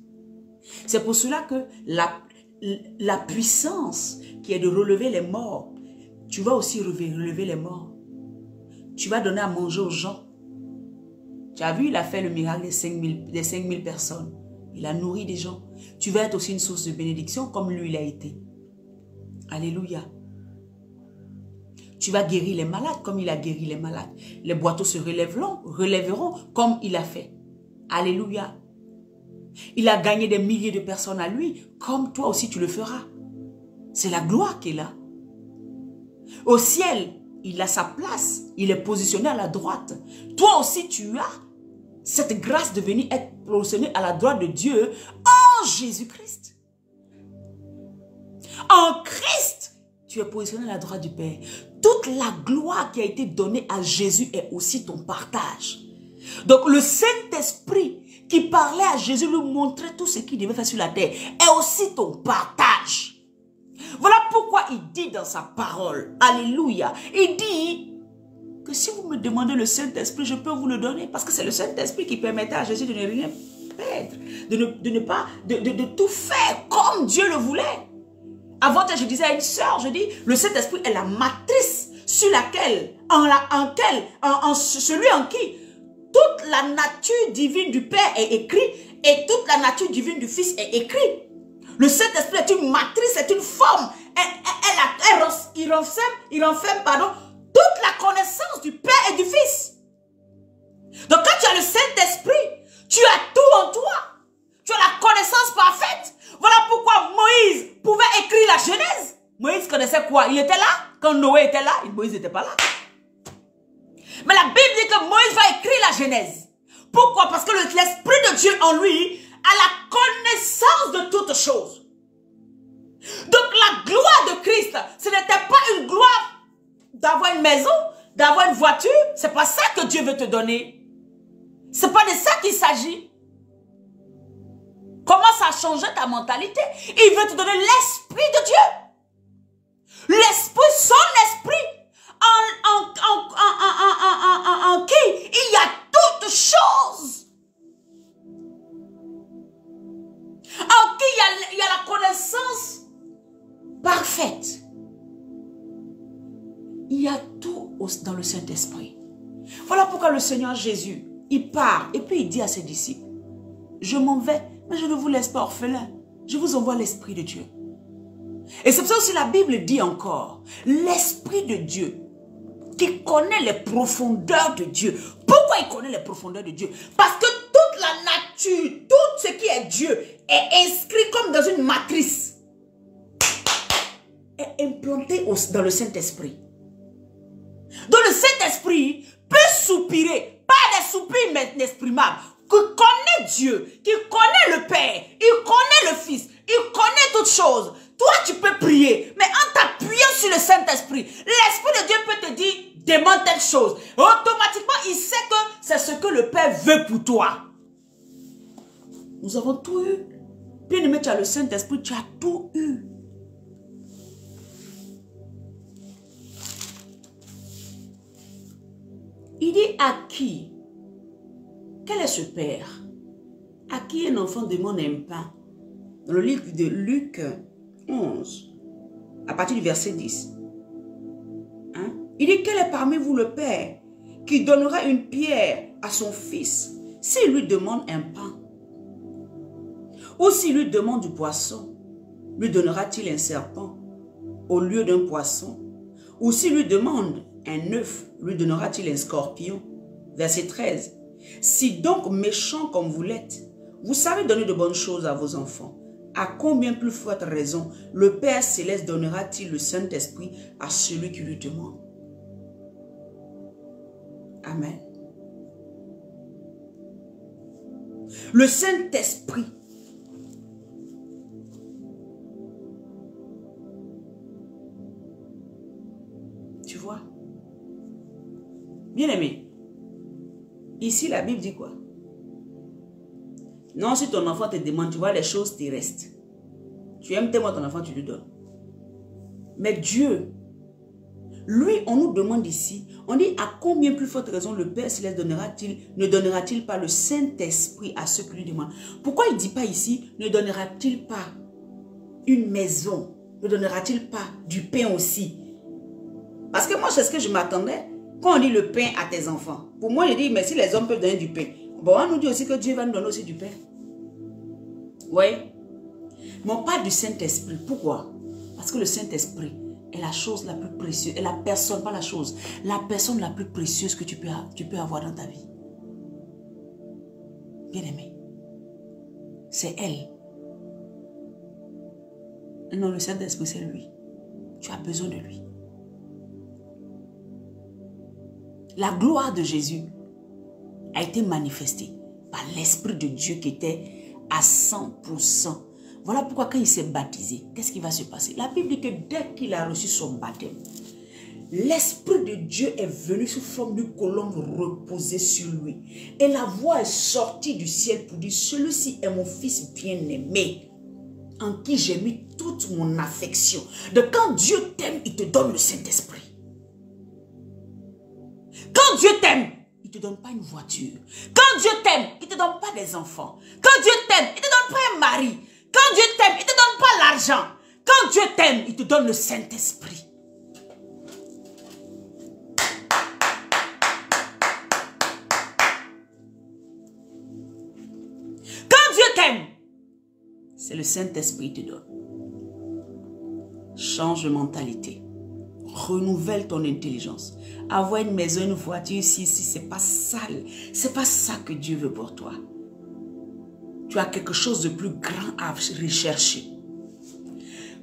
C'est pour cela que la puissance qui est de relever les morts, tu vas aussi relever les morts. Tu vas donner à manger aux gens. Tu as vu, il a fait le miracle des 5000 personnes. Il a nourri des gens. Tu vas être aussi une source de bénédiction comme lui, il a été. Alléluia. Tu vas guérir les malades comme il a guéri les malades. Les boiteaux se relèveront comme il a fait. Alléluia. Il a gagné des milliers de personnes à lui, comme toi aussi tu le feras. C'est la gloire qui est là. Au ciel, il a sa place. Il est positionné à la droite. Toi aussi, tu as cette grâce de venir être positionné à la droite de Dieu en Jésus-Christ. En Christ, tu es positionné à la droite du Père. Toute la gloire qui a été donnée à Jésus est aussi ton partage. Donc le Saint-Esprit qui parlait à Jésus, lui montrait tout ce qu'il devait faire sur la terre, est aussi ton partage. Voilà pourquoi il dit dans sa parole, alléluia, il dit que si vous me demandez le Saint-Esprit, je peux vous le donner. Parce que c'est le Saint-Esprit qui permettait à Jésus de ne rien perdre. De tout faire comme Dieu le voulait. Avant, je disais à une sœur, je dis, le Saint-Esprit est la matrice sur laquelle, celui en qui toute la nature divine du Père est écrite et toute la nature divine du Fils est écrite. Le Saint-Esprit est une matrice, c'est une forme. Il renferme toute la connaissance du Père et du Fils. Donc quand tu as le Saint-Esprit, tu as tout en toi. Tu as la connaissance parfaite. Voilà pourquoi Moïse pouvait écrire la Genèse. Moïse connaissait quoi? Il était là. Quand Noé était là, Moïse n'était pas là. Mais la Bible dit que Moïse va écrire la Genèse. Pourquoi? Parce que l'Esprit de Dieu en lui a la connaissance de toutes choses. Donc la gloire de Christ, ce n'était pas une gloire d'avoir une maison, d'avoir une voiture. C'est pas ça que Dieu veut te donner. C'est pas de ça qu'il s'agit. Commence à changer ta mentalité. Il veut te donner l'Esprit de Dieu. L'Esprit, son Esprit, en qui il y a toutes choses. En qui il y a la connaissance parfaite. Il y a tout dans le Saint-Esprit. Voilà pourquoi le Seigneur Jésus, il part et puis il dit à ses disciples, je m'en vais, mais je ne vous laisse pas orphelins. Je vous envoie l'Esprit de Dieu. Et c'est pour ça aussi la Bible dit encore, l'Esprit de Dieu, qui connaît les profondeurs de Dieu. Pourquoi il connaît les profondeurs de Dieu? Parce que toute la nature, tout ce qui est Dieu est inscrit comme dans une matrice. Est implanté dans le Saint-Esprit. Donc le Saint-Esprit peut soupirer, pas des soupirs inexprimables, qui connaît Dieu, qui connaît le Père, il connaît le Fils, il connaît toutes choses. Toi, tu peux prier, mais en t'appuyant sur le Saint-Esprit, l'Esprit de Dieu peut te dire, demande telle chose. Automatiquement, il sait que c'est ce que le Père veut pour toi. Nous avons tout eu. Bien aimé, tu as le Saint-Esprit, tu as tout eu. Il dit à qui? Quel est ce Père? À qui un enfant demande un pain? Dans le livre de Luc 11, à partir du verset 10. Hein? Il dit, quel est parmi vous le Père qui donnera une pierre à son fils s'il lui demande un pain? Ou s'il lui demande du poisson, lui donnera-t-il un serpent au lieu d'un poisson? Ou s'il lui demande un œuf, lui donnera-t-il un scorpion? Verset 13. Si donc méchant comme vous l'êtes, vous savez donner de bonnes choses à vos enfants, à combien plus forte raison le Père Céleste donnera-t-il le Saint-Esprit à celui qui lui demande? Amen. Le Saint-Esprit tu vois? Bien aimé, ici la Bible dit quoi? Non, si ton enfant te demande, tu vois les choses terrestres. Tu aimes tellement ton enfant, tu lui donnes. Mais Dieu, lui, on nous demande ici, on dit à combien plus forte raison le Père Céleste ne donnera-t-il pas le Saint-Esprit à ceux qui lui demandent? Pourquoi il ne dit pas ici, ne donnera-t-il pas une maison? Ne donnera-t-il pas du pain aussi? Parce que moi, c'est ce que je m'attendais. Quand on dit le pain à tes enfants, pour moi, je dis, mais si les hommes peuvent donner du pain, bon, on nous dit aussi que Dieu va nous donner aussi du pain. Vous voyez? Mais on parle du Saint-Esprit. Pourquoi? Parce que le Saint-Esprit est la chose la plus précieuse. Et la personne, pas la chose, la personne la plus précieuse que tu peux avoir dans ta vie. Bien aimé. C'est elle. Non, le Saint-Esprit, c'est lui. Tu as besoin de lui. La gloire de Jésus a été manifestée par l'Esprit de Dieu qui était à 100%. Voilà pourquoi quand il s'est baptisé, qu'est-ce qui va se passer? La Bible dit que dès qu'il a reçu son baptême, l'Esprit de Dieu est venu sous forme d'une colombe reposer sur lui. Et la voix est sortie du ciel pour dire, celui-ci est mon fils bien-aimé, en qui j'ai mis toute mon affection. Donc quand Dieu t'aime, il te donne le Saint-Esprit. Quand Dieu t'aime, il ne te donne pas une voiture. Quand Dieu t'aime, il ne te donne pas des enfants. Quand Dieu t'aime, il ne te donne pas un mari. Quand Dieu t'aime, il ne te donne pas l'argent. Quand Dieu t'aime, il te donne le Saint-Esprit. Quand Dieu t'aime, c'est le Saint-Esprit qui te donne. Change de mentalité. Renouvelle ton intelligence. Avoir une maison, une voiture ici, c'est pas sale. C'est pas ça que Dieu veut pour toi. Tu as quelque chose de plus grand à rechercher.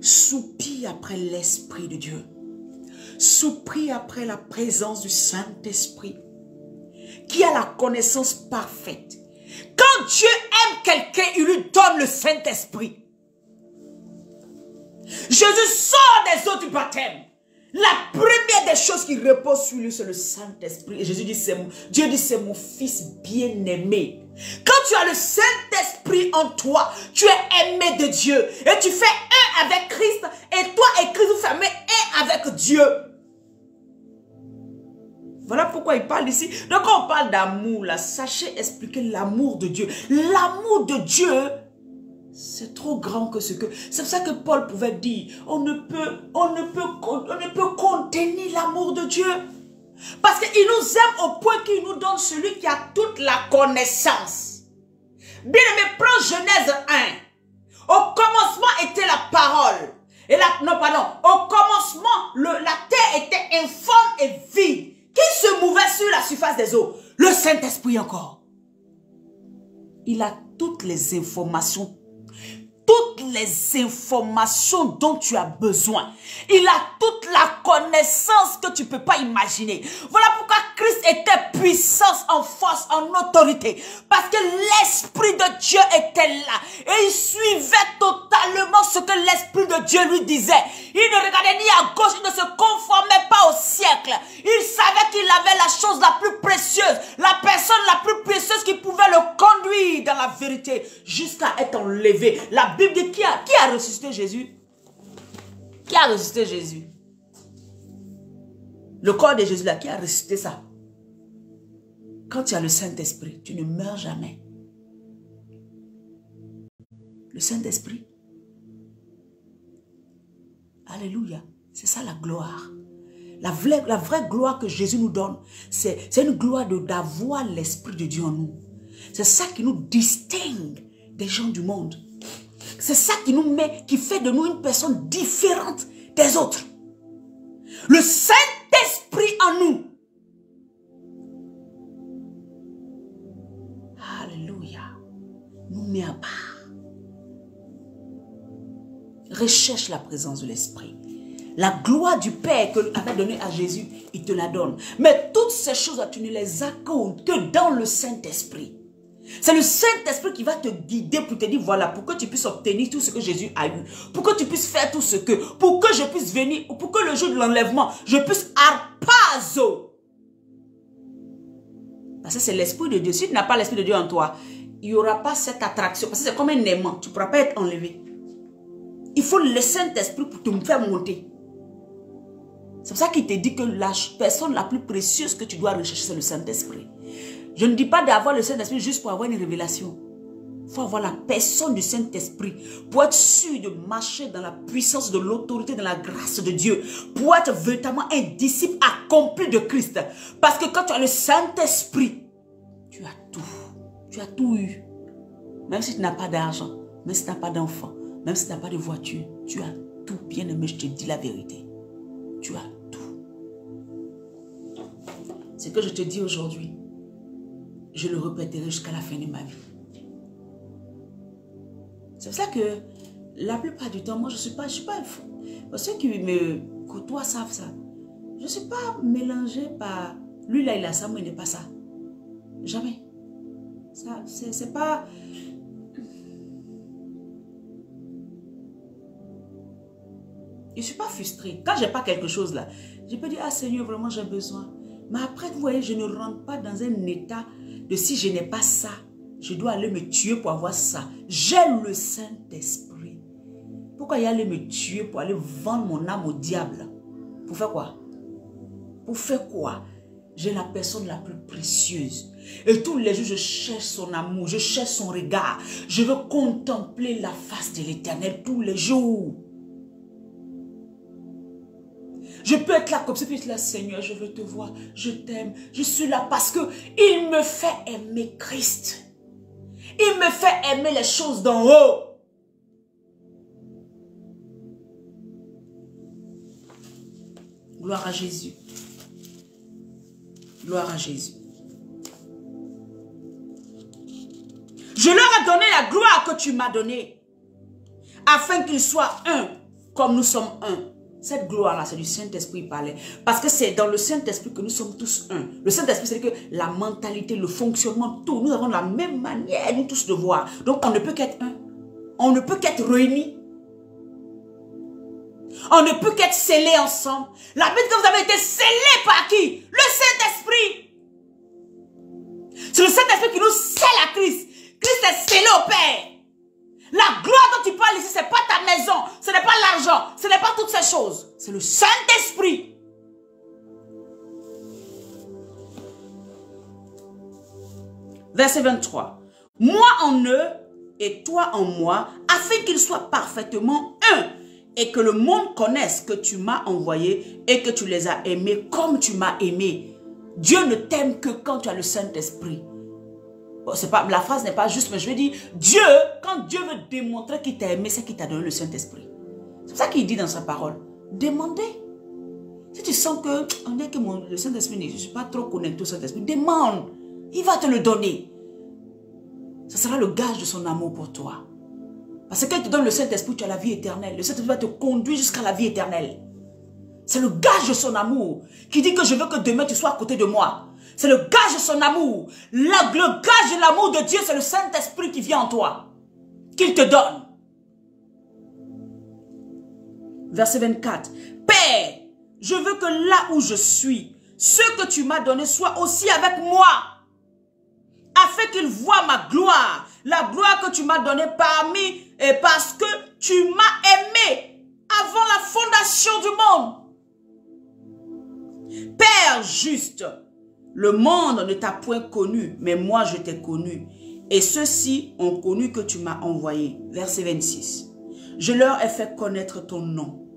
Soupire après l'Esprit de Dieu. Soupire après la présence du Saint-Esprit qui a la connaissance parfaite. Quand Dieu aime quelqu'un, il lui donne le Saint-Esprit. Jésus sort des eaux du baptême. La première des choses qui repose sur lui, c'est le Saint-Esprit. Et Jésus dit, Dieu dit, c'est mon fils bien-aimé. Quand tu as le Saint-Esprit en toi, tu es aimé de Dieu. Et tu fais un avec Christ. Et toi et Christ, vous fermez un avec Dieu. Voilà pourquoi il parle ici. Donc quand on parle d'amour, là, sachez expliquer l'amour de Dieu. L'amour de Dieu, c'est trop grand que ce que... C'est pour ça que Paul pouvait dire, on ne peut contenir l'amour de Dieu. Parce qu'il nous aime au point qu'il nous donne celui qui a toute la connaissance. Bien aimé, prends Genèse 1. Au commencement était la parole. Au commencement, la terre était informe et vide. Qui se mouvait sur la surface des eaux? Le Saint-Esprit encore. Il a toutes les informations dont tu as besoin. Il a toute la connaissance que tu ne peux pas imaginer. Voilà pourquoi Christ était puissance, en force, en autorité. Parce que l'Esprit de Dieu était là. Et il suivait totalement ce que l'Esprit de Dieu lui disait. Il ne regardait ni à gauche, il ne se conformait pas au siècle. Il savait qu'il avait la chose la plus précieuse, la personne la plus précieuse qui pouvait le conduire dans la vérité jusqu'à être enlevé. La Bible dit qui a ressuscité Jésus? Qui a ressuscité Jésus? Le corps de Jésus là, qui a ressuscité ça? Quand tu as le Saint-Esprit, tu ne meurs jamais. Le Saint-Esprit. Alléluia. C'est ça la gloire. La vraie gloire que Jésus nous donne, c'est une gloire d'avoir l'Esprit de Dieu en nous. C'est ça qui nous distingue des gens du monde. C'est ça qui fait de nous une personne différente des autres. Le Saint-Esprit en nous. Alléluia. Nous met à part. Recherche la présence de l'Esprit. La gloire du Père que avait donnée à Jésus, il te la donne. Mais toutes ces choses, tu ne les accordes que dans le Saint-Esprit. C'est le Saint-Esprit qui va te guider pour te dire, voilà, pour que tu puisses obtenir tout ce que Jésus a eu. Pour que tu puisses faire tout ce que, pour que je puisse venir, pour que le jour de l'enlèvement, je puisse arpazo. Parce que c'est l'Esprit de Dieu. Si tu n'as pas l'Esprit de Dieu en toi, il n'y aura pas cette attraction. Parce que c'est comme un aimant, tu ne pourras pas être enlevé. Il faut le Saint-Esprit pour te faire monter. C'est pour ça qu'il te dit que la personne la plus précieuse que tu dois rechercher, c'est le Saint-Esprit. Je ne dis pas d'avoir le Saint-Esprit juste pour avoir une révélation. Il faut avoir la personne du Saint-Esprit pour être sûr de marcher dans la puissance de l'autorité, dans la grâce de Dieu. Pour être véritablement un disciple accompli de Christ. Parce que quand tu as le Saint-Esprit, tu as tout. Tu as tout eu. Même si tu n'as pas d'argent, même si tu n'as pas d'enfant, même si tu n'as pas de voiture, tu as tout. Bien aimé, je te dis la vérité. Tu as tout. Ce que je te dis aujourd'hui, je le répéterai jusqu'à la fin de ma vie. C'est pour ça que la plupart du temps, moi je ne suis pas fou. Ceux qui me côtoient savent ça. Je ne suis pas mélangée par lui là il a ça, moi il n'est pas ça. Jamais. Ça, c'est pas... Je ne suis pas frustrée. Quand je n'ai pas quelque chose là, je peux dire, ah Seigneur, vraiment j'ai besoin. Mais après, vous voyez, je ne rentre pas dans un état de si je n'ai pas ça, je dois aller me tuer pour avoir ça. J'ai le Saint-Esprit. Pourquoi il allait me tuer pour aller vendre mon âme au diable? Pour faire quoi? Pour faire quoi? j'ai la personne la plus précieuse. Et tous les jours, je cherche son amour, je cherche son regard. Je veux contempler la face de l'Éternel tous les jours. Je peux être là comme ça, puis être là, Seigneur, je veux te voir, je t'aime. Je suis là parce que il me fait aimer Christ. Il me fait aimer les choses d'en haut. Gloire à Jésus. Gloire à Jésus. Je leur ai donné la gloire que tu m'as donnée, afin qu'ils soient un, comme nous sommes un. Cette gloire-là, c'est du Saint-Esprit parlait. Parce que c'est dans le Saint-Esprit que nous sommes tous un. Le Saint-Esprit, c'est que la mentalité, le fonctionnement, tout, nous avons la même manière, nous tous, de voir. Donc, on ne peut qu'être un. On ne peut qu'être réunis. On ne peut qu'être scellés ensemble. La Bible dit que vous avez été scellés par qui? Le Saint-Esprit. C'est le Saint-Esprit qui nous scelle à Christ. Christ est scellé au Père. La gloire dont tu parles ici, ce n'est pas ta maison, ce n'est pas l'argent, ce n'est pas toutes ces choses. C'est le Saint-Esprit. Verset 23. Moi en eux et toi en moi, afin qu'ils soient parfaitement un, et que le monde connaisse que tu m'as envoyé et que tu les as aimés comme tu m'as aimé. Dieu ne t'aime que quand tu as le Saint-Esprit. La phrase n'est pas juste, mais je veux dire, Dieu, quand Dieu veut démontrer qu'il t'a aimé, c'est qu'il t'a donné le Saint-Esprit. C'est pour ça qu'il dit dans sa parole, demandez. Si tu sens que, on est que le Saint-Esprit, je ne suis pas trop connecté au Saint-Esprit, demande. Il va te le donner. Ce sera le gage de son amour pour toi. Parce qu'il te donne le Saint-Esprit, tu as la vie éternelle. Le Saint-Esprit va te conduire jusqu'à la vie éternelle. C'est le gage de son amour qui dit que je veux que demain tu sois à côté de moi. C'est le gage de son amour. Le gage de l'amour de Dieu, c'est le Saint-Esprit qui vient en toi. Qu'il te donne. Verset 24. Père, je veux que là où je suis, ce que tu m'as donné soit aussi avec moi. Afin qu'ils voient ma gloire. La gloire que tu m'as donnée parmi et parce que tu m'as aimé avant la fondation du monde. Père juste, le monde ne t'a point connu, mais moi je t'ai connu. Et ceux-ci ont connu que tu m'as envoyé. Verset 26. Je leur ai fait connaître ton nom.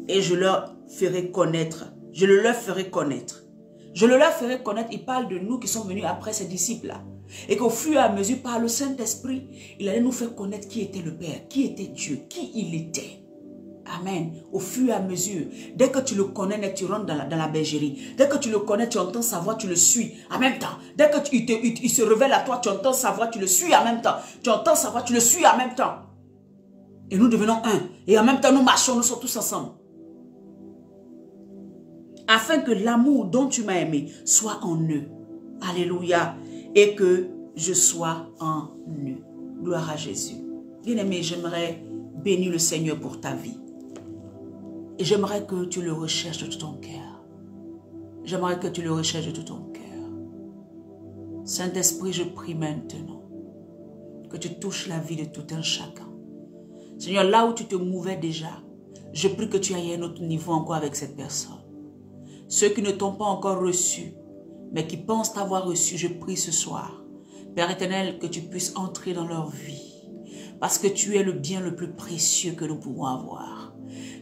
Et je leur ferai connaître. Je le leur ferai connaître. Je le leur ferai connaître. Il parle de nous qui sommes venus après ces disciples-là. Et qu'au fur et à mesure, par le Saint-Esprit, il allait nous faire connaître qui était le Père, qui était Dieu, qui il était. Amen. Au fur et à mesure, dès que tu le connais, tu rentres dans la bergerie. Dès que tu le connais, tu entends sa voix, tu le suis en même temps. Dès que il se révèle à toi, tu entends sa voix, tu le suis en même temps. Tu entends sa voix, tu le suis en même temps. Et nous devenons un. Et en même temps, nous marchons, nous sommes tous ensemble. Afin que l'amour dont tu m'as aimé soit en eux. Alléluia. Et que je sois en eux. Gloire à Jésus. Bien-aimé, j'aimerais bénir le Seigneur pour ta vie. Et j'aimerais que tu le recherches de tout ton cœur. J'aimerais que tu le recherches de tout ton cœur. Saint-Esprit, je prie maintenant que tu touches la vie de tout un chacun. Seigneur, là où tu te mouvais déjà, je prie que tu ailles à un autre niveau encore avec cette personne. Ceux qui ne t'ont pas encore reçu, mais qui pensent t'avoir reçu, je prie ce soir, Père éternel, que tu puisses entrer dans leur vie. Parce que tu es le bien le plus précieux que nous pouvons avoir.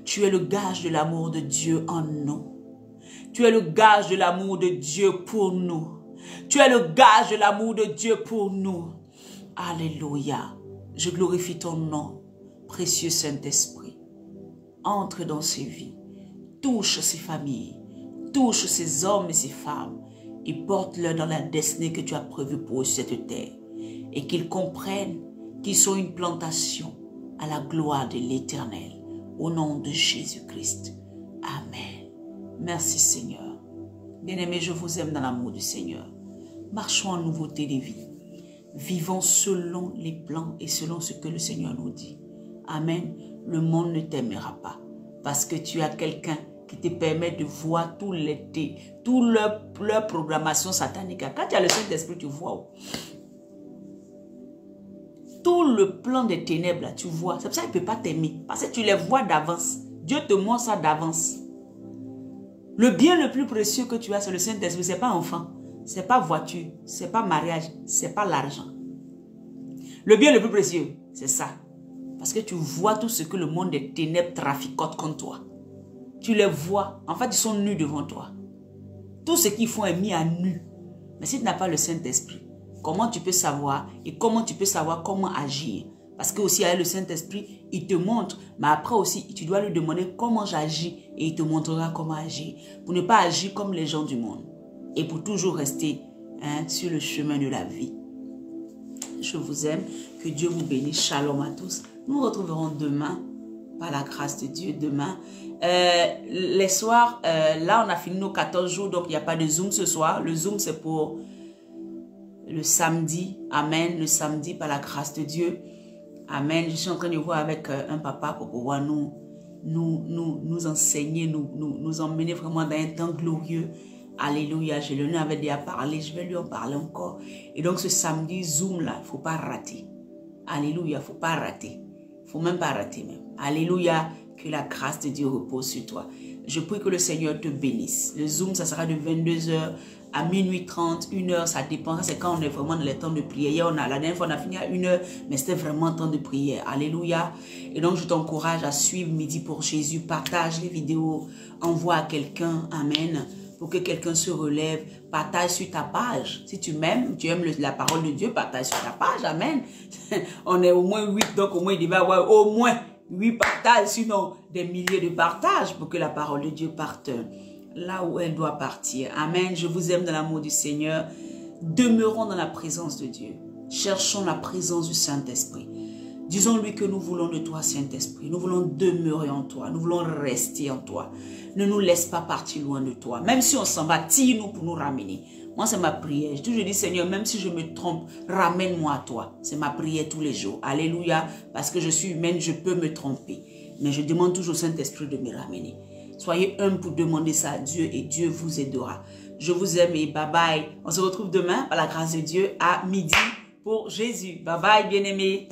Tu es le gage de l'amour de Dieu en nous. Tu es le gage de l'amour de Dieu pour nous. Tu es le gage de l'amour de Dieu pour nous. Alléluia. Je glorifie ton nom, précieux Saint-Esprit. Entre dans ces vies. Touche ces familles. Touche ces hommes et ces femmes. Et porte-leur dans la destinée que tu as prévue pour eux sur cette terre. Et qu'ils comprennent qu'ils sont une plantation à la gloire de l'Éternel. Au nom de Jésus-Christ. Amen. Merci Seigneur. Bien-aimés, je vous aime dans l'amour du Seigneur. Marchons en nouveauté de vie. Vivons selon les plans et selon ce que le Seigneur nous dit. Amen. Le monde ne t'aimera pas. Parce que tu as quelqu'un qui te permet de voir toute leur programmation satanique. Quand tu as le Saint-Esprit, tu vois. Tout le plan des ténèbres, là, tu vois. C'est pour ça qu'il ne peut pas t'aimer. Parce que tu les vois d'avance. Dieu te montre ça d'avance. Le bien le plus précieux que tu as, c'est le Saint-Esprit. Ce n'est pas enfant, ce n'est pas voiture, ce n'est pas mariage, ce n'est pas l'argent. Le bien le plus précieux, c'est ça. Parce que tu vois tout ce que le monde des ténèbres traficote contre toi. Tu les vois. En fait, ils sont nus devant toi. Tout ce qu'ils font est mis à nu. Mais si tu n'as pas le Saint-Esprit, comment tu peux savoir et comment tu peux savoir comment agir? Parce que aussi avec le Saint-Esprit, il te montre. Mais après aussi, tu dois lui demander comment j'agis et il te montrera comment agir. Pour ne pas agir comme les gens du monde. Et pour toujours rester sur le chemin de la vie. Je vous aime. Que Dieu vous bénisse. Shalom à tous. Nous nous retrouverons demain. Par la grâce de Dieu, demain. Les soirs, là on a fini nos 14 jours. Donc il n'y a pas de Zoom ce soir. Le Zoom c'est pour le samedi. Amen. Le samedi par la grâce de Dieu. Amen. Je suis en train de voir avec un papa pour pouvoir nous enseigner, nous emmener vraiment dans un temps glorieux. Alléluia. Je lui avais déjà parlé. Je vais lui en parler encore. Et donc ce samedi, Zoom là, il ne faut pas rater. Alléluia. Il ne faut pas rater. Il ne faut même pas rater même. Alléluia. Que la grâce de Dieu repose sur toi. Je prie que le Seigneur te bénisse. Le Zoom, ça sera de 22h à minuit 30, 1h, ça dépend. C'est quand on est vraiment dans les temps de prière. La dernière fois, on a fini à 1h, mais c'était vraiment temps de prière. Alléluia. Et donc, je t'encourage à suivre Midi pour Jésus. Partage les vidéos. Envoie à quelqu'un. Amen. Pour que quelqu'un se relève. Partage sur ta page. Si tu m'aimes, tu aimes la parole de Dieu, partage sur ta page. Amen. On est au moins 8, donc au moins il va y avoir au moins 8 partages, sinon des milliers de partages pour que la parole de Dieu parte là où elle doit partir. Amen. Je vous aime dans l'amour du Seigneur. Demeurons dans la présence de Dieu. Cherchons la présence du Saint-Esprit. Disons-lui que nous voulons de toi, Saint-Esprit. Nous voulons demeurer en toi. Nous voulons rester en toi. Ne nous laisse pas partir loin de toi. Même si on s'en va, tire-nous pour nous ramener. Moi, c'est ma prière. Je dis, Seigneur, même si je me trompe, ramène-moi à toi. C'est ma prière tous les jours. Alléluia. Parce que je suis humaine, je peux me tromper. Mais je demande toujours au Saint-Esprit de me ramener. Soyez humbles pour demander ça à Dieu et Dieu vous aidera. Je vous aime et bye bye. On se retrouve demain, par la grâce de Dieu, à midi pour Jésus. Bye bye, bien-aimés.